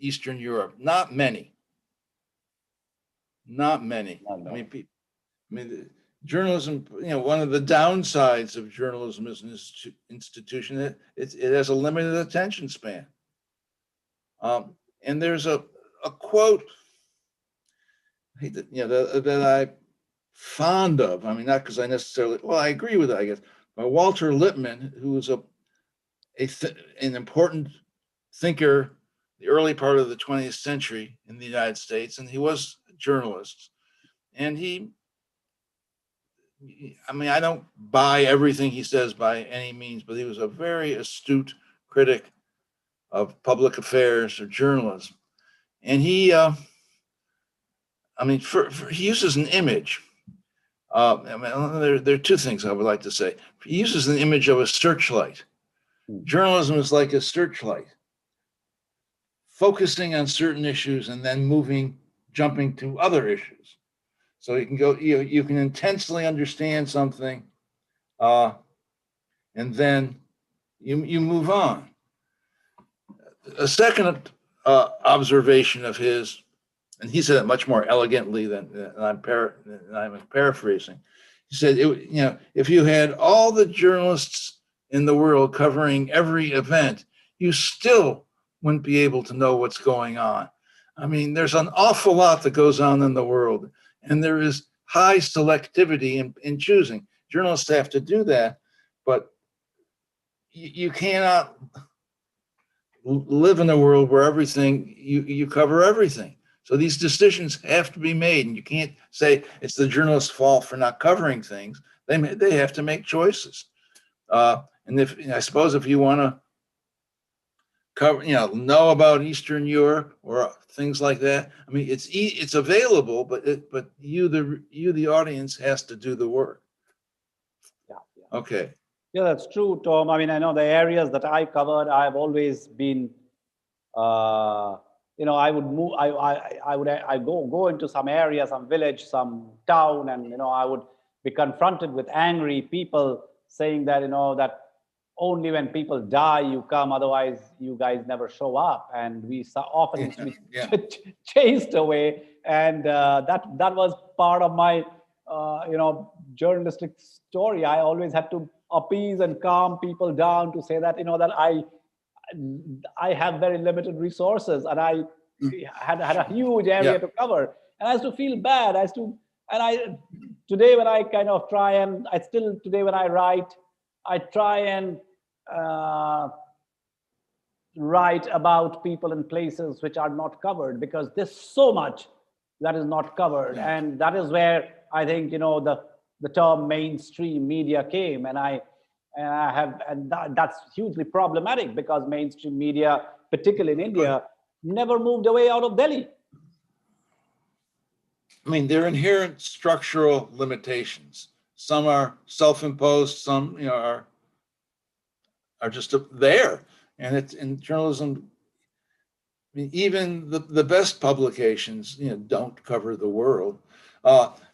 Eastern Europe. Not many. Not many. I mean, journalism. One of the downsides of journalism as an institution, it has a limited attention span. And there's a quote that I'm fond of. I mean, not because I necessarily. Well, I agree with it, I guess. By Walter Lippmann, who was an important thinker the early part of the 20th century in the United States, and he was a journalist. And I don't buy everything he says by any means, but he was a very astute critic of public affairs or journalism. And he uses an image. There are two things I would like to say. He uses an image of a searchlight. Journalism is like a searchlight, focusing on certain issues and then jumping to other issues. So you can go, you can intensely understand something, and then you move on. A second observation of his, and he said it much more elegantly than I'm paraphrasing. He said, if you had all the journalists in the world covering every event, you still wouldn't be able to know what's going on. I mean, there's an awful lot that goes on in the world, and there is high selectivity in choosing. Journalists have to do that, but you cannot live in a world where you cover everything. So these decisions have to be made, and you can't say it's the journalist's fault for not covering things. They have to make choices. And I suppose if you want to cover, know about Eastern Europe or things like that, I mean, it's available, but you, the audience, has to do the work. Yeah. Okay. Yeah, that's true, Tom. I mean, I know the areas that I covered, I've always been, I would move, I go into some area, some village, some town, and, I would be confronted with angry people saying that, that only when people die you come, otherwise you guys never show up. And we often used to be chased away. And that was part of my, journalistic story. I always had to appease and calm people down to say that, that I have very limited resources, and I had a huge area to cover, and I used to feel bad. Today when I kind of try, and today when I write, I try and write about people and places which are not covered, because there's so much that is not covered. And that is where I think, the term mainstream media came. And that's hugely problematic, because mainstream media, particularly in India, never moved away out of Delhi. I mean, there are inherent structural limitations. Some are self-imposed, some are just there. And it's in journalism. I mean, even the best publications, don't cover the world.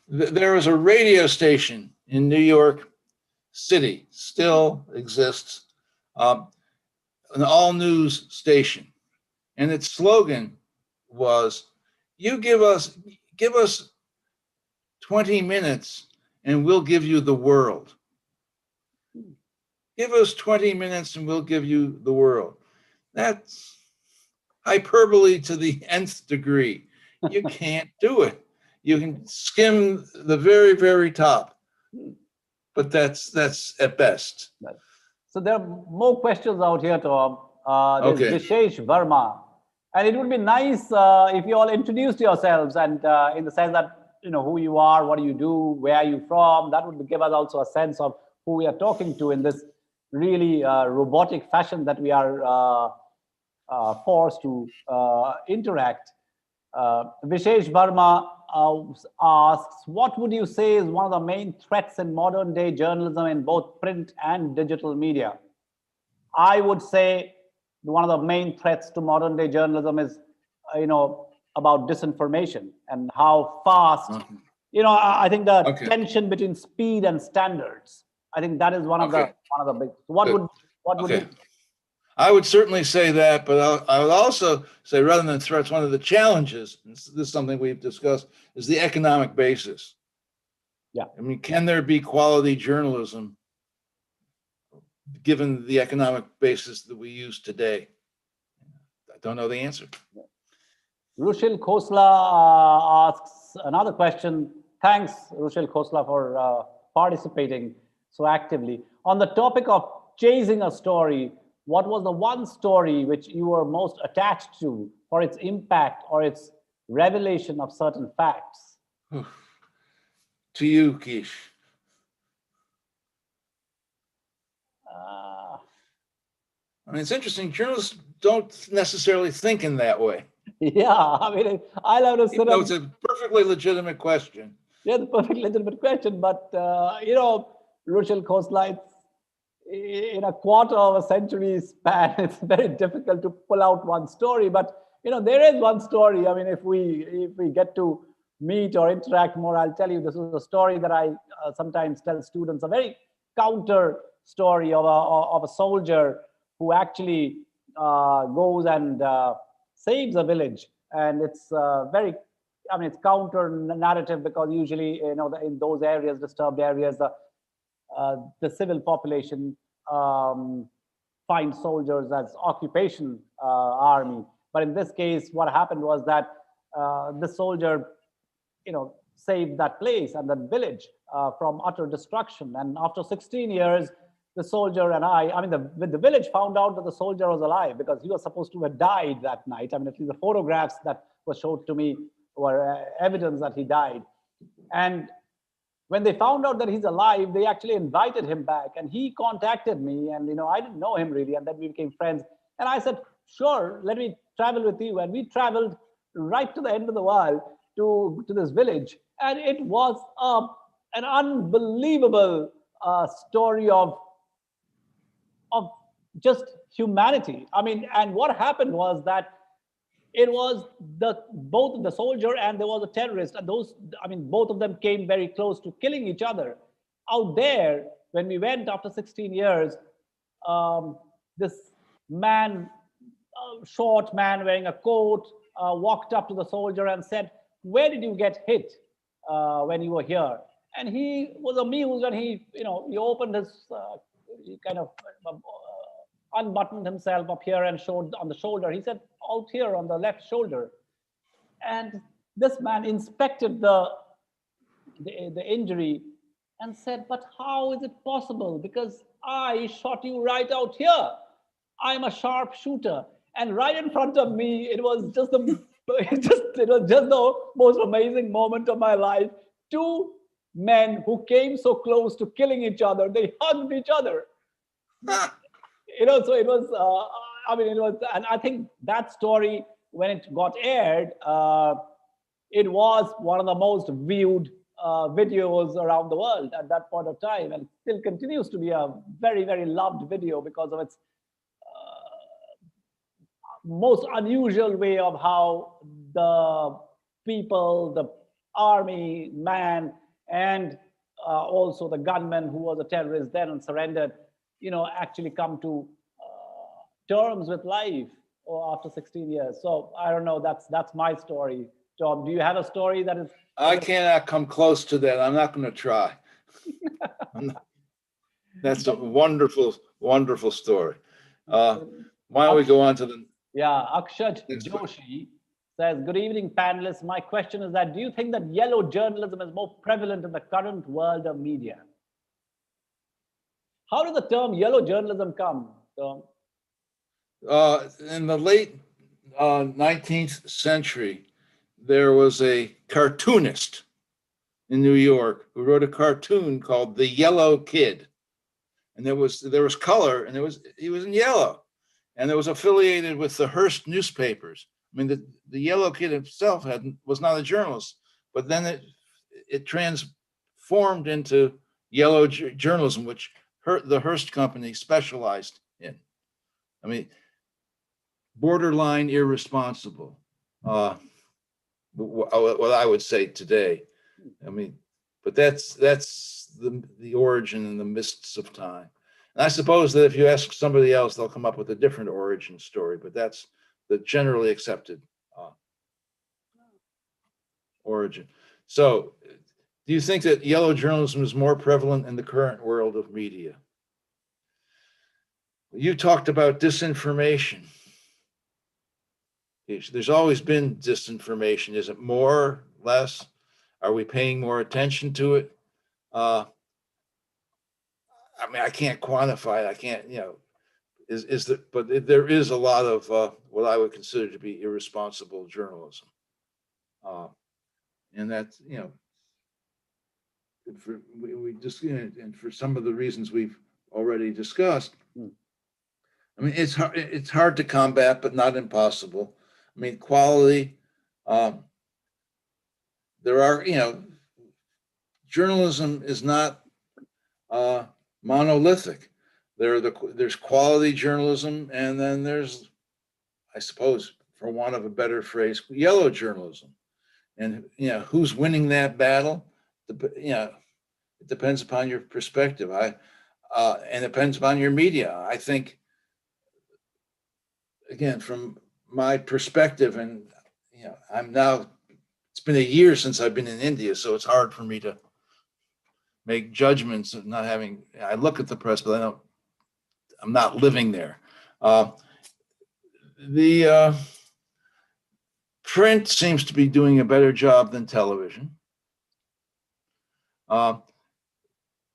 There was a radio station in New York City, still exists, an all news station, and its slogan was, "You give us 20 minutes and we'll give you the world. Give us 20 minutes and we'll give you the world." That's hyperbole to the nth degree. You can't do it. You can skim the very, very top, but that's at best. So there are more questions out here, Tom. There's Vishesh Verma. And it would be nice if you all introduced yourselves, and in the sense that, who you are, what do you do, where are you from. That would give us also a sense of who we are talking to in this really robotic fashion that we are forced to interact. Vishesh Verma asks, what would you say is one of the main threats in modern day journalism in both print and digital media? I would say one of the main threats to modern day journalism is, about disinformation and how fast, I think the tension between speed and standards. I think that is one of the big. What would you? I would certainly say that, but I would also say, rather than threats, one of the challenges, and this is something we've discussed, is the economic basis. Yeah. I mean, can there be quality journalism given the economic basis that we use today? I don't know the answer. Yeah. Rushil Khosla asks another question. Thanks, Rushil Khosla, for participating so actively. On the topic of chasing a story, what was the one story which you were most attached to for its impact or its revelation of certain facts? To you, Kish. I mean, it's interesting. Journalists don't necessarily think in that way. Yeah, I mean, I'll have to sit it's a perfectly legitimate question. Yeah, it's a perfectly legitimate question. But, Rushil Khosla, in a quarter of a century span, it's very difficult to pull out one story. But, there is one story. I mean, if we get to meet or interact more, I'll tell you, this is a story that I sometimes tell students, a very counter story of a soldier who actually goes and saves a village. And it's it's counter narrative, because usually, in those areas, disturbed areas, the civil population finds soldiers as occupation army. But in this case, what happened was that the soldier, saved that place and that village from utter destruction. And after 16 years, the soldier and the village found out that the soldier was alive, because he was supposed to have died that night. I mean, at least the photographs that were showed to me were evidence that he died. And when they found out that he's alive, they actually invited him back, and he contacted me, and I didn't know him really, and then we became friends. And I said, sure, let me travel with you. And we traveled right to the end of the world to this village, and it was an unbelievable story of just humanity. I mean, and what happened was that it was both the soldier and there was a terrorist, and both of them came very close to killing each other. Out there, when we went after 16 years, this man, short man wearing a coat, walked up to the soldier and said, "Where did you get hit when you were here?" And he was amused, and he opened his, he kind of unbuttoned himself up here and showed on the shoulder. He said, "Out here on the left shoulder." And this man inspected the injury and said, "But how is it possible? Because I shot you right out here. I'm a sharp shooter." And right in front of me, it was just the most amazing moment of my life. Two men who came so close to killing each other, they hugged each other. So it was, it was, and I think that story, when it got aired, it was one of the most viewed videos around the world at that point of time, and still continues to be a very, very loved video because of its most unusual way of how the people, the army man, and also the gunman who was a terrorist then and surrendered, actually come to terms with life after 16 years. So I don't know, that's my story. Tom, do you have a story that is? I cannot come close to that. I'm not going to try. That's a wonderful, wonderful story. Why don't we go on to the... Yeah, Akshat Joshi says, "Good evening, panelists. My question is that, do you think that yellow journalism is more prevalent in the current world of media?" How did the term yellow journalism come, Tom? In the late 19th century, there was a cartoonist in New York who wrote a cartoon called The Yellow Kid. And there was color, and he was in yellow. And it was affiliated with the Hearst newspapers. I mean, the Yellow Kid himself was not a journalist, but then it transformed into yellow journalism, which the Hearst company specialized in. I mean, borderline irresponsible, what I would say today. I mean, but that's the origin in the mists of time. And I suppose that if you ask somebody else, they'll come up with a different origin story, but that's the generally accepted origin. So, do you think that yellow journalism is more prevalent in the current world of media? You talked about disinformation. There's always been disinformation. Is it more, less? Are we paying more attention to it? I can't quantify it. I can't, but there is a lot of what I would consider to be irresponsible journalism. And that's, and for some of the reasons we've already discussed, I mean, it's hard to combat, but not impossible. I mean, quality, there are, journalism is not monolithic. There's quality journalism, and then there's, I suppose, for want of a better phrase, yellow journalism. And who's winning that battle? It depends upon your perspective. And it depends upon your media. I think, again, from my perspective, and it's been a year since I've been in India, so it's hard for me to make judgments of not having. I look at the press, but I'm not living there. The print seems to be doing a better job than television. But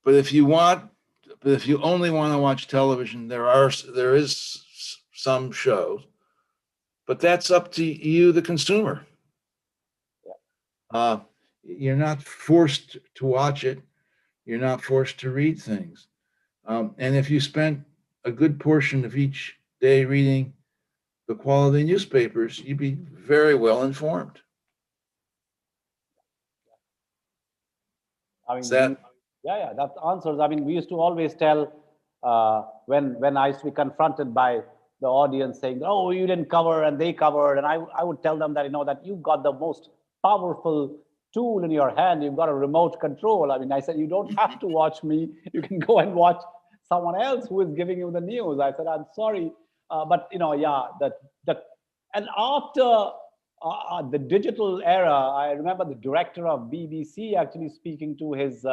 if you only want to watch television, there is some shows, but that's up to you, the consumer. You're not forced to watch it. You're not forced to read things. And if you spent a good portion of each day reading the quality newspapers, you'd be very well informed. That answers. I mean, we used to always tell when I used to be confronted by the audience saying, oh, you didn't cover and they covered. And I would tell them that, that you've got the most powerful tool in your hand. You've got a remote control. I mean, I said, you don't have to watch me. You can go and watch someone else who is giving you the news. I said, I'm sorry. But, yeah, and after the digital era, I remember the director of BBC actually speaking to his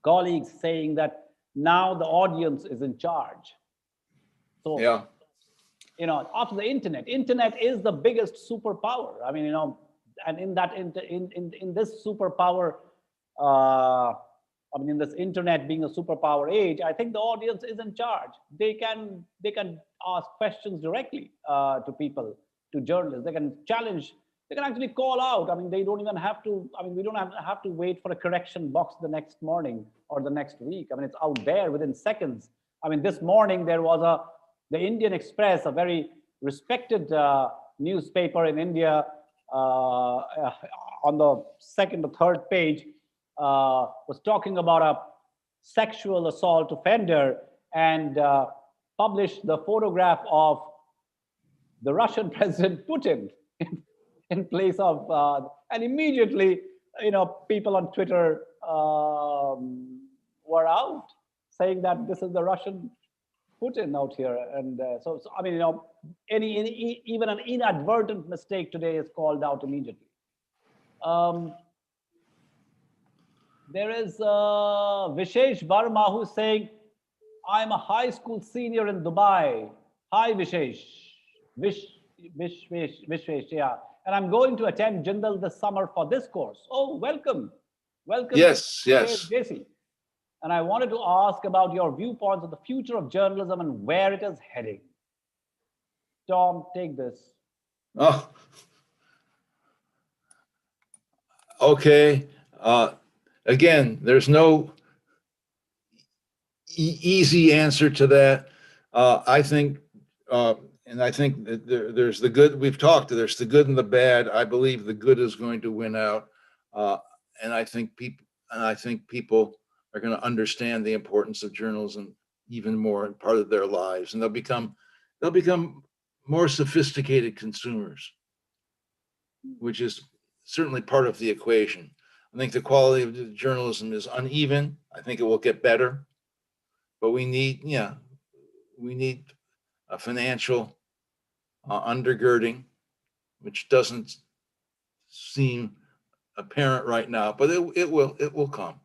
colleagues saying that now the audience is in charge. So, Yeah. After the internet is the biggest superpower. I mean, and in that, in this superpower, in this internet being a superpower age, I think the audience is in charge. They can ask questions directly to people, to journalists. They can challenge. They can actually call out. I mean, they don't even have to. I mean, we don't have to wait for a correction box the next morning or the next week. I mean, it's out there within seconds. I mean, this morning there was the Indian Express, a very respected newspaper in India, on the second or third page, was talking about a sexual assault offender and published the photograph of the Russian President Putin in place of, and immediately, people on Twitter were out saying that this is the Russian Putin out here. And so I mean, even an inadvertent mistake today is called out immediately. There is Vishesh Barma who's saying, I'm a high school senior in Dubai. Hi, Vishesh. Vishesh, yeah. And I'm going to attend Jindal this summer for this course. Oh, welcome. Welcome. Yes, yes. JC. And I wanted to ask about your viewpoints on the future of journalism and where it is heading. Tom, take this. Oh, okay. Again, there's no easy answer to that. I think, and I think that there's the good. We've talked. There's the good and the bad. I believe the good is going to win out, and I think people are going to understand the importance of journalism even more in part of their lives, and they'll become more sophisticated consumers, which is certainly part of the equation. I think the quality of the journalism is uneven. I think it will get better, but we need a financial undergirding, which doesn't seem apparent right now, but it will come.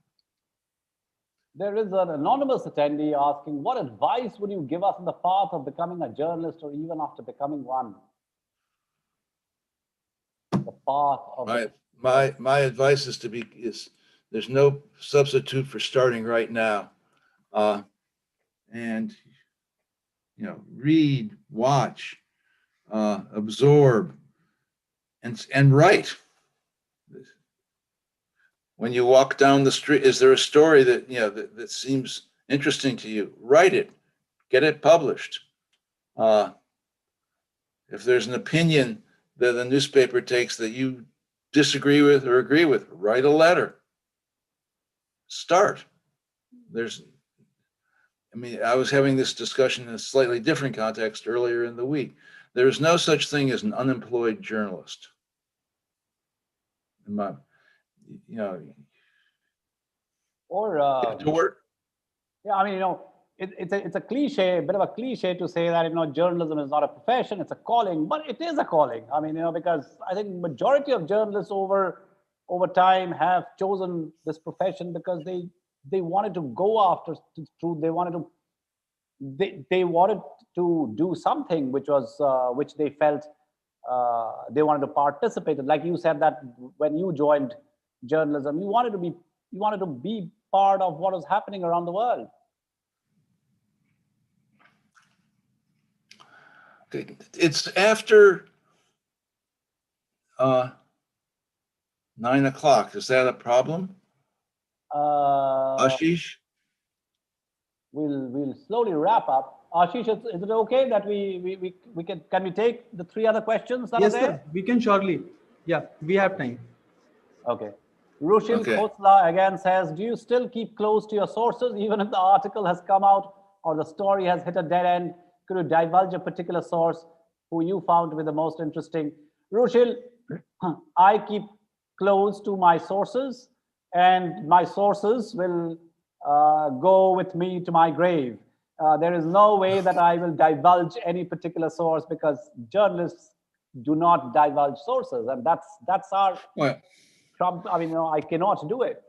There is an anonymous attendee asking, what advice would you give us in the path of becoming a journalist or even after becoming one? The path of my advice is there's no substitute for starting right now, and read, watch, absorb, and write. When you walk down the street, is there a story that that seems interesting to you? Write it, get it published. If there's an opinion that the newspaper takes that you disagree with or agree with, write a letter. Start. I was having this discussion in a slightly different context earlier in the week. There is no such thing as an unemployed journalist. Or to work. Yeah, I mean, it's a cliche, a bit of a cliche to say that journalism is not a profession, it's a calling, but it is a calling. I mean, because I think majority of journalists over time have chosen this profession because they wanted to go after truth. They wanted to do something which they felt they wanted to participate in. Like you said that when you joined journalism, you wanted to be part of what was happening around the world. It's after 9 o'clock. Is that a problem? Ashish? We'll slowly wrap up. Ashish, is it okay that we can we take the 3 other questions that Yes, are there? sir. We can surely. Yeah, we have time. Okay. Rushil Okay. Khosla again says, do you still keep close to your sources even if the article has come out or the story has hit a dead end? could you divulge a particular source who you found to be the most interesting? Rushil, I keep close to my sources, and my sources will go with me to my grave. There is no way that I will divulge any particular source, because journalists do not divulge sources, and that's our Well, Trump. I mean, I cannot do it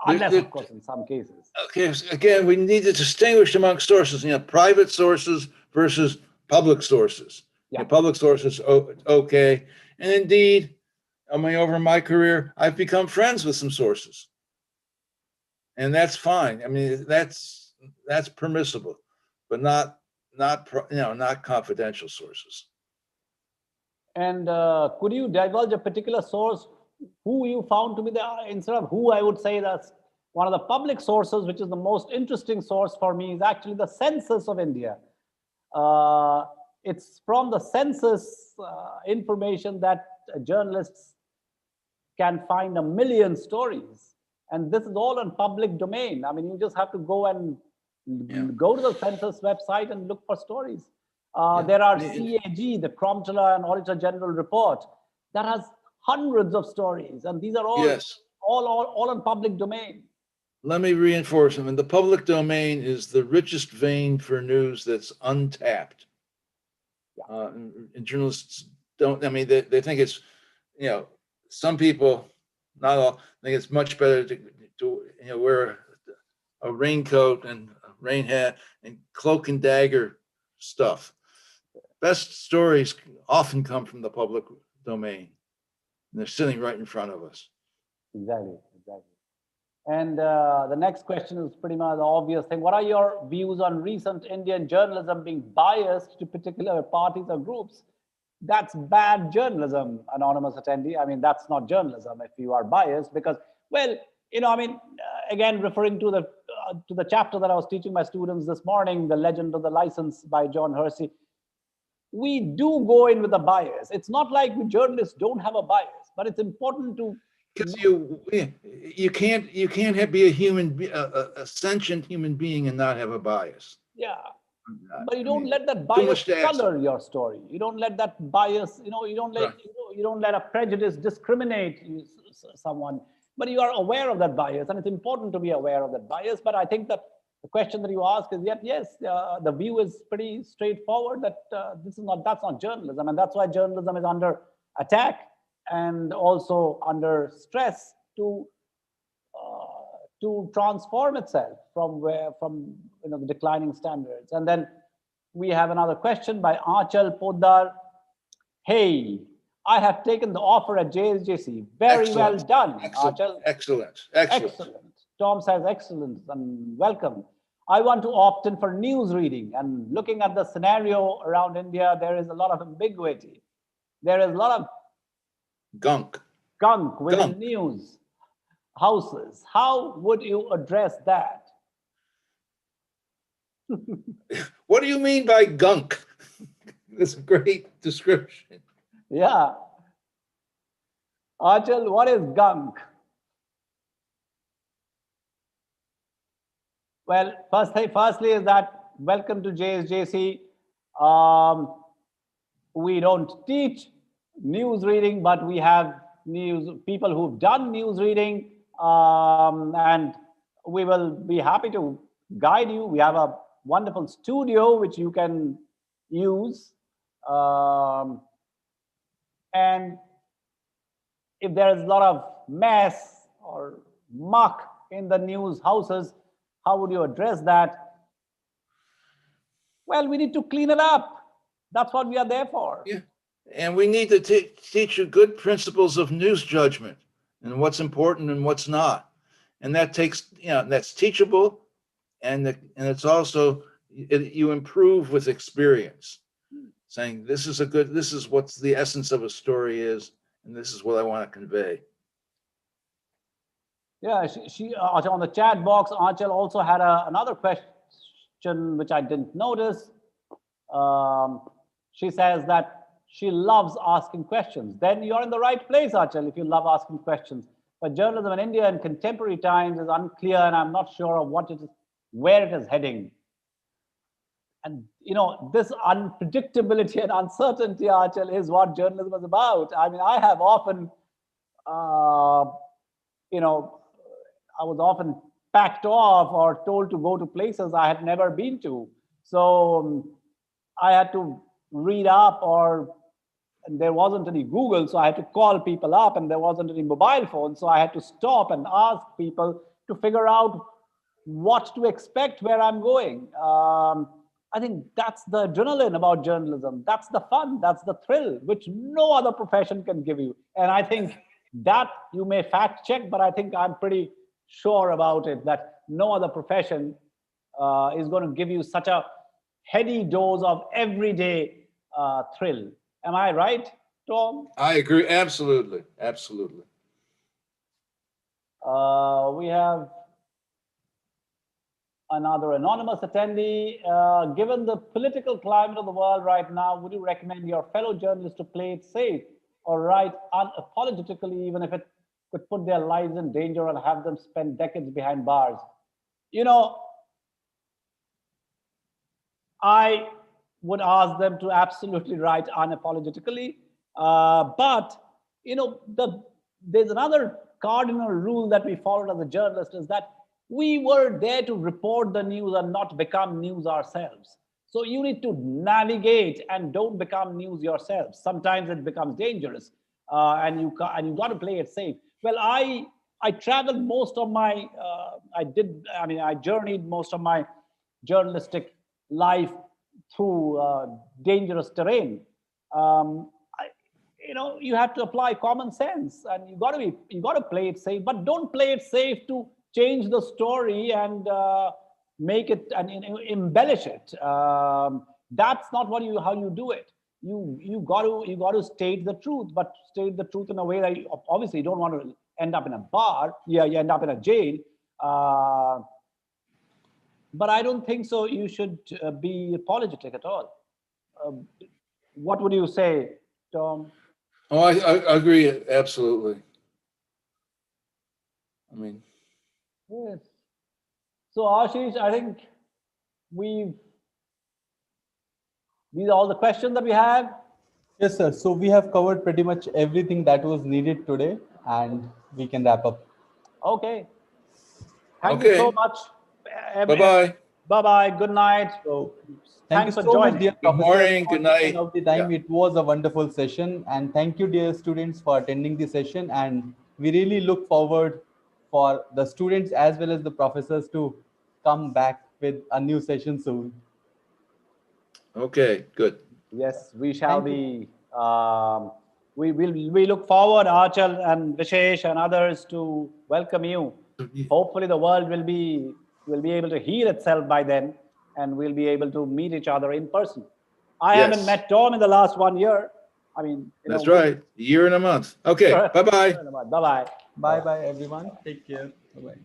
unless, of course, in some cases. okay, again, we need to distinguish among sources, private sources versus public sources. Yeah. Public sources, okay. And indeed, over my career, I've become friends with some sources. And that's fine. I mean, that's permissible, but not confidential sources. And could you divulge a particular source who you found to be instead of who, I would say that's one of the public sources, which is the most interesting source for me, is actually the Census of India. It's from the census information that journalists can find 1 million stories. And this is all on public domain. I mean, you just have to go and go to the census website and look for stories. There are CAG, the Comptroller and Auditor General report, that has hundreds of stories. And these are all on public domain. Let me reinforce them. And the public domain is the richest vein for news that's untapped. And journalists don't, I mean, they think it's, some people, not all, think it's much better to wear a raincoat and a rain hat and cloak and dagger stuff. Best stories often come from the public domain. And they're sitting right in front of us. Exactly. And the next question is pretty much the obvious thing. What are your views on recent Indian journalism being biased to particular parties or groups? That's bad journalism, anonymous attendee. I mean, that's not journalism if you are biased, because, again, referring to the chapter that I was teaching my students this morning, The Legend of the License by John Hersey, we do go in with a bias. It's not like we journalists don't have a bias, but it's important to, because you can't be a sentient human being and not have a bias. Yeah. But you don't let that bias color your story. You don't let that bias, you don't let a prejudice discriminate someone. But you are aware of that bias, and it's important to be aware of that bias. But I think that the question that you ask is the view is pretty straightforward, that that's not journalism, and that's why journalism is under attack and also under stress to transform itself from the declining standards. And then we have another question by Achal Poddar. Hey, I have taken the offer at JSJC. Very well done, Achal. Excellent. Tom says excellent and welcome. I want to opt in for news reading, and looking at the scenario around India, there is a lot of ambiguity. There is a lot of gunk within news houses. How would you address that? What do you mean by gunk? That's a great description. Yeah. Achal, what is gunk? Well, firstly is that welcome to JSJC. We don't teach news reading, but we have people who've done news reading, and we will be happy to guide you. We have a wonderful studio which you can use, and if there is a lot of mess or muck in the news houses, how would you address that? Well, we need to clean it up. That's what we are there for. Yeah. And we need to teach you good principles of news judgment and what's important and what's not. And that takes, that's teachable. And it's also, you improve with experience. Saying this is what the essence of a story is, and this is what I want to convey. Yeah, she on the chat box, Achal also had another question which I didn't notice. She says that she loves asking questions. Then you're in the right place, Achal, if you love asking questions. But journalism in India in contemporary times is unclear, and I'm not sure of where it is heading. And this unpredictability and uncertainty, Achal, is what journalism is about. I mean, I have often, I was often packed off or told to go to places I had never been to. So I had to read up, and there wasn't any Google, so I had to call people up, and there wasn't any mobile phone, so I had to stop and ask people to figure out what to expect where I'm going. I think that's the adrenaline about journalism. That's the fun, that's the thrill, which no other profession can give you. And I think that you may fact check, but I think I'm pretty sure about it, that no other profession is going to give you such a heady dose of everyday thrill. Am I right, Tom? I agree. Absolutely. Absolutely. We have another anonymous attendee. Given the political climate of the world right now, would you recommend your fellow journalists to play it safe or write unapologetically, even if it could put their lives in danger and have them spend decades behind bars? I would ask them to absolutely write unapologetically. But there's another cardinal rule that we followed as a journalist, is that we were there to report the news and not become news ourselves. So you need to navigate and don't become news yourself. Sometimes it becomes dangerous, and you got to play it safe. Well, I traveled most of my, I journeyed most of my journalistic life through dangerous terrain. You have to apply common sense, and you got to play it safe, but don't play it safe to change the story and make it and embellish it. That's not how you do it. You got to state the truth, but state the truth in a way that obviously you don't want to end up in a bar. Yeah, you end up in a jail. But I don't think so. You should be apologetic at all. What would you say, Tom? Oh, I agree. Absolutely. I mean, yes. So Ashish, I think these are all the questions that we have. Yes, sir. So we have covered pretty much everything that was needed today, and we can wrap up. Okay. Thank you so much. Bye-bye. Bye-bye. Good night. So Thanks thank for you so joining. much, dear Good professor, morning, for good night. taking out the time. Yeah. It was a wonderful session, and thank you, dear students, for attending the session. And we really look forward for the students as well as the professors to come back with a new session soon. Okay, good. Yes, we shall Thank be. We look forward, Achal and Vishesh and others, to welcome you. Hopefully, the world will be able to heal itself by then, and we'll be able to meet each other in person. I haven't met Tom in the last 1 year. I mean, that's right. A year and a month. Okay. Bye-bye. Bye-bye. Bye-bye, everyone. Take care. Bye-bye.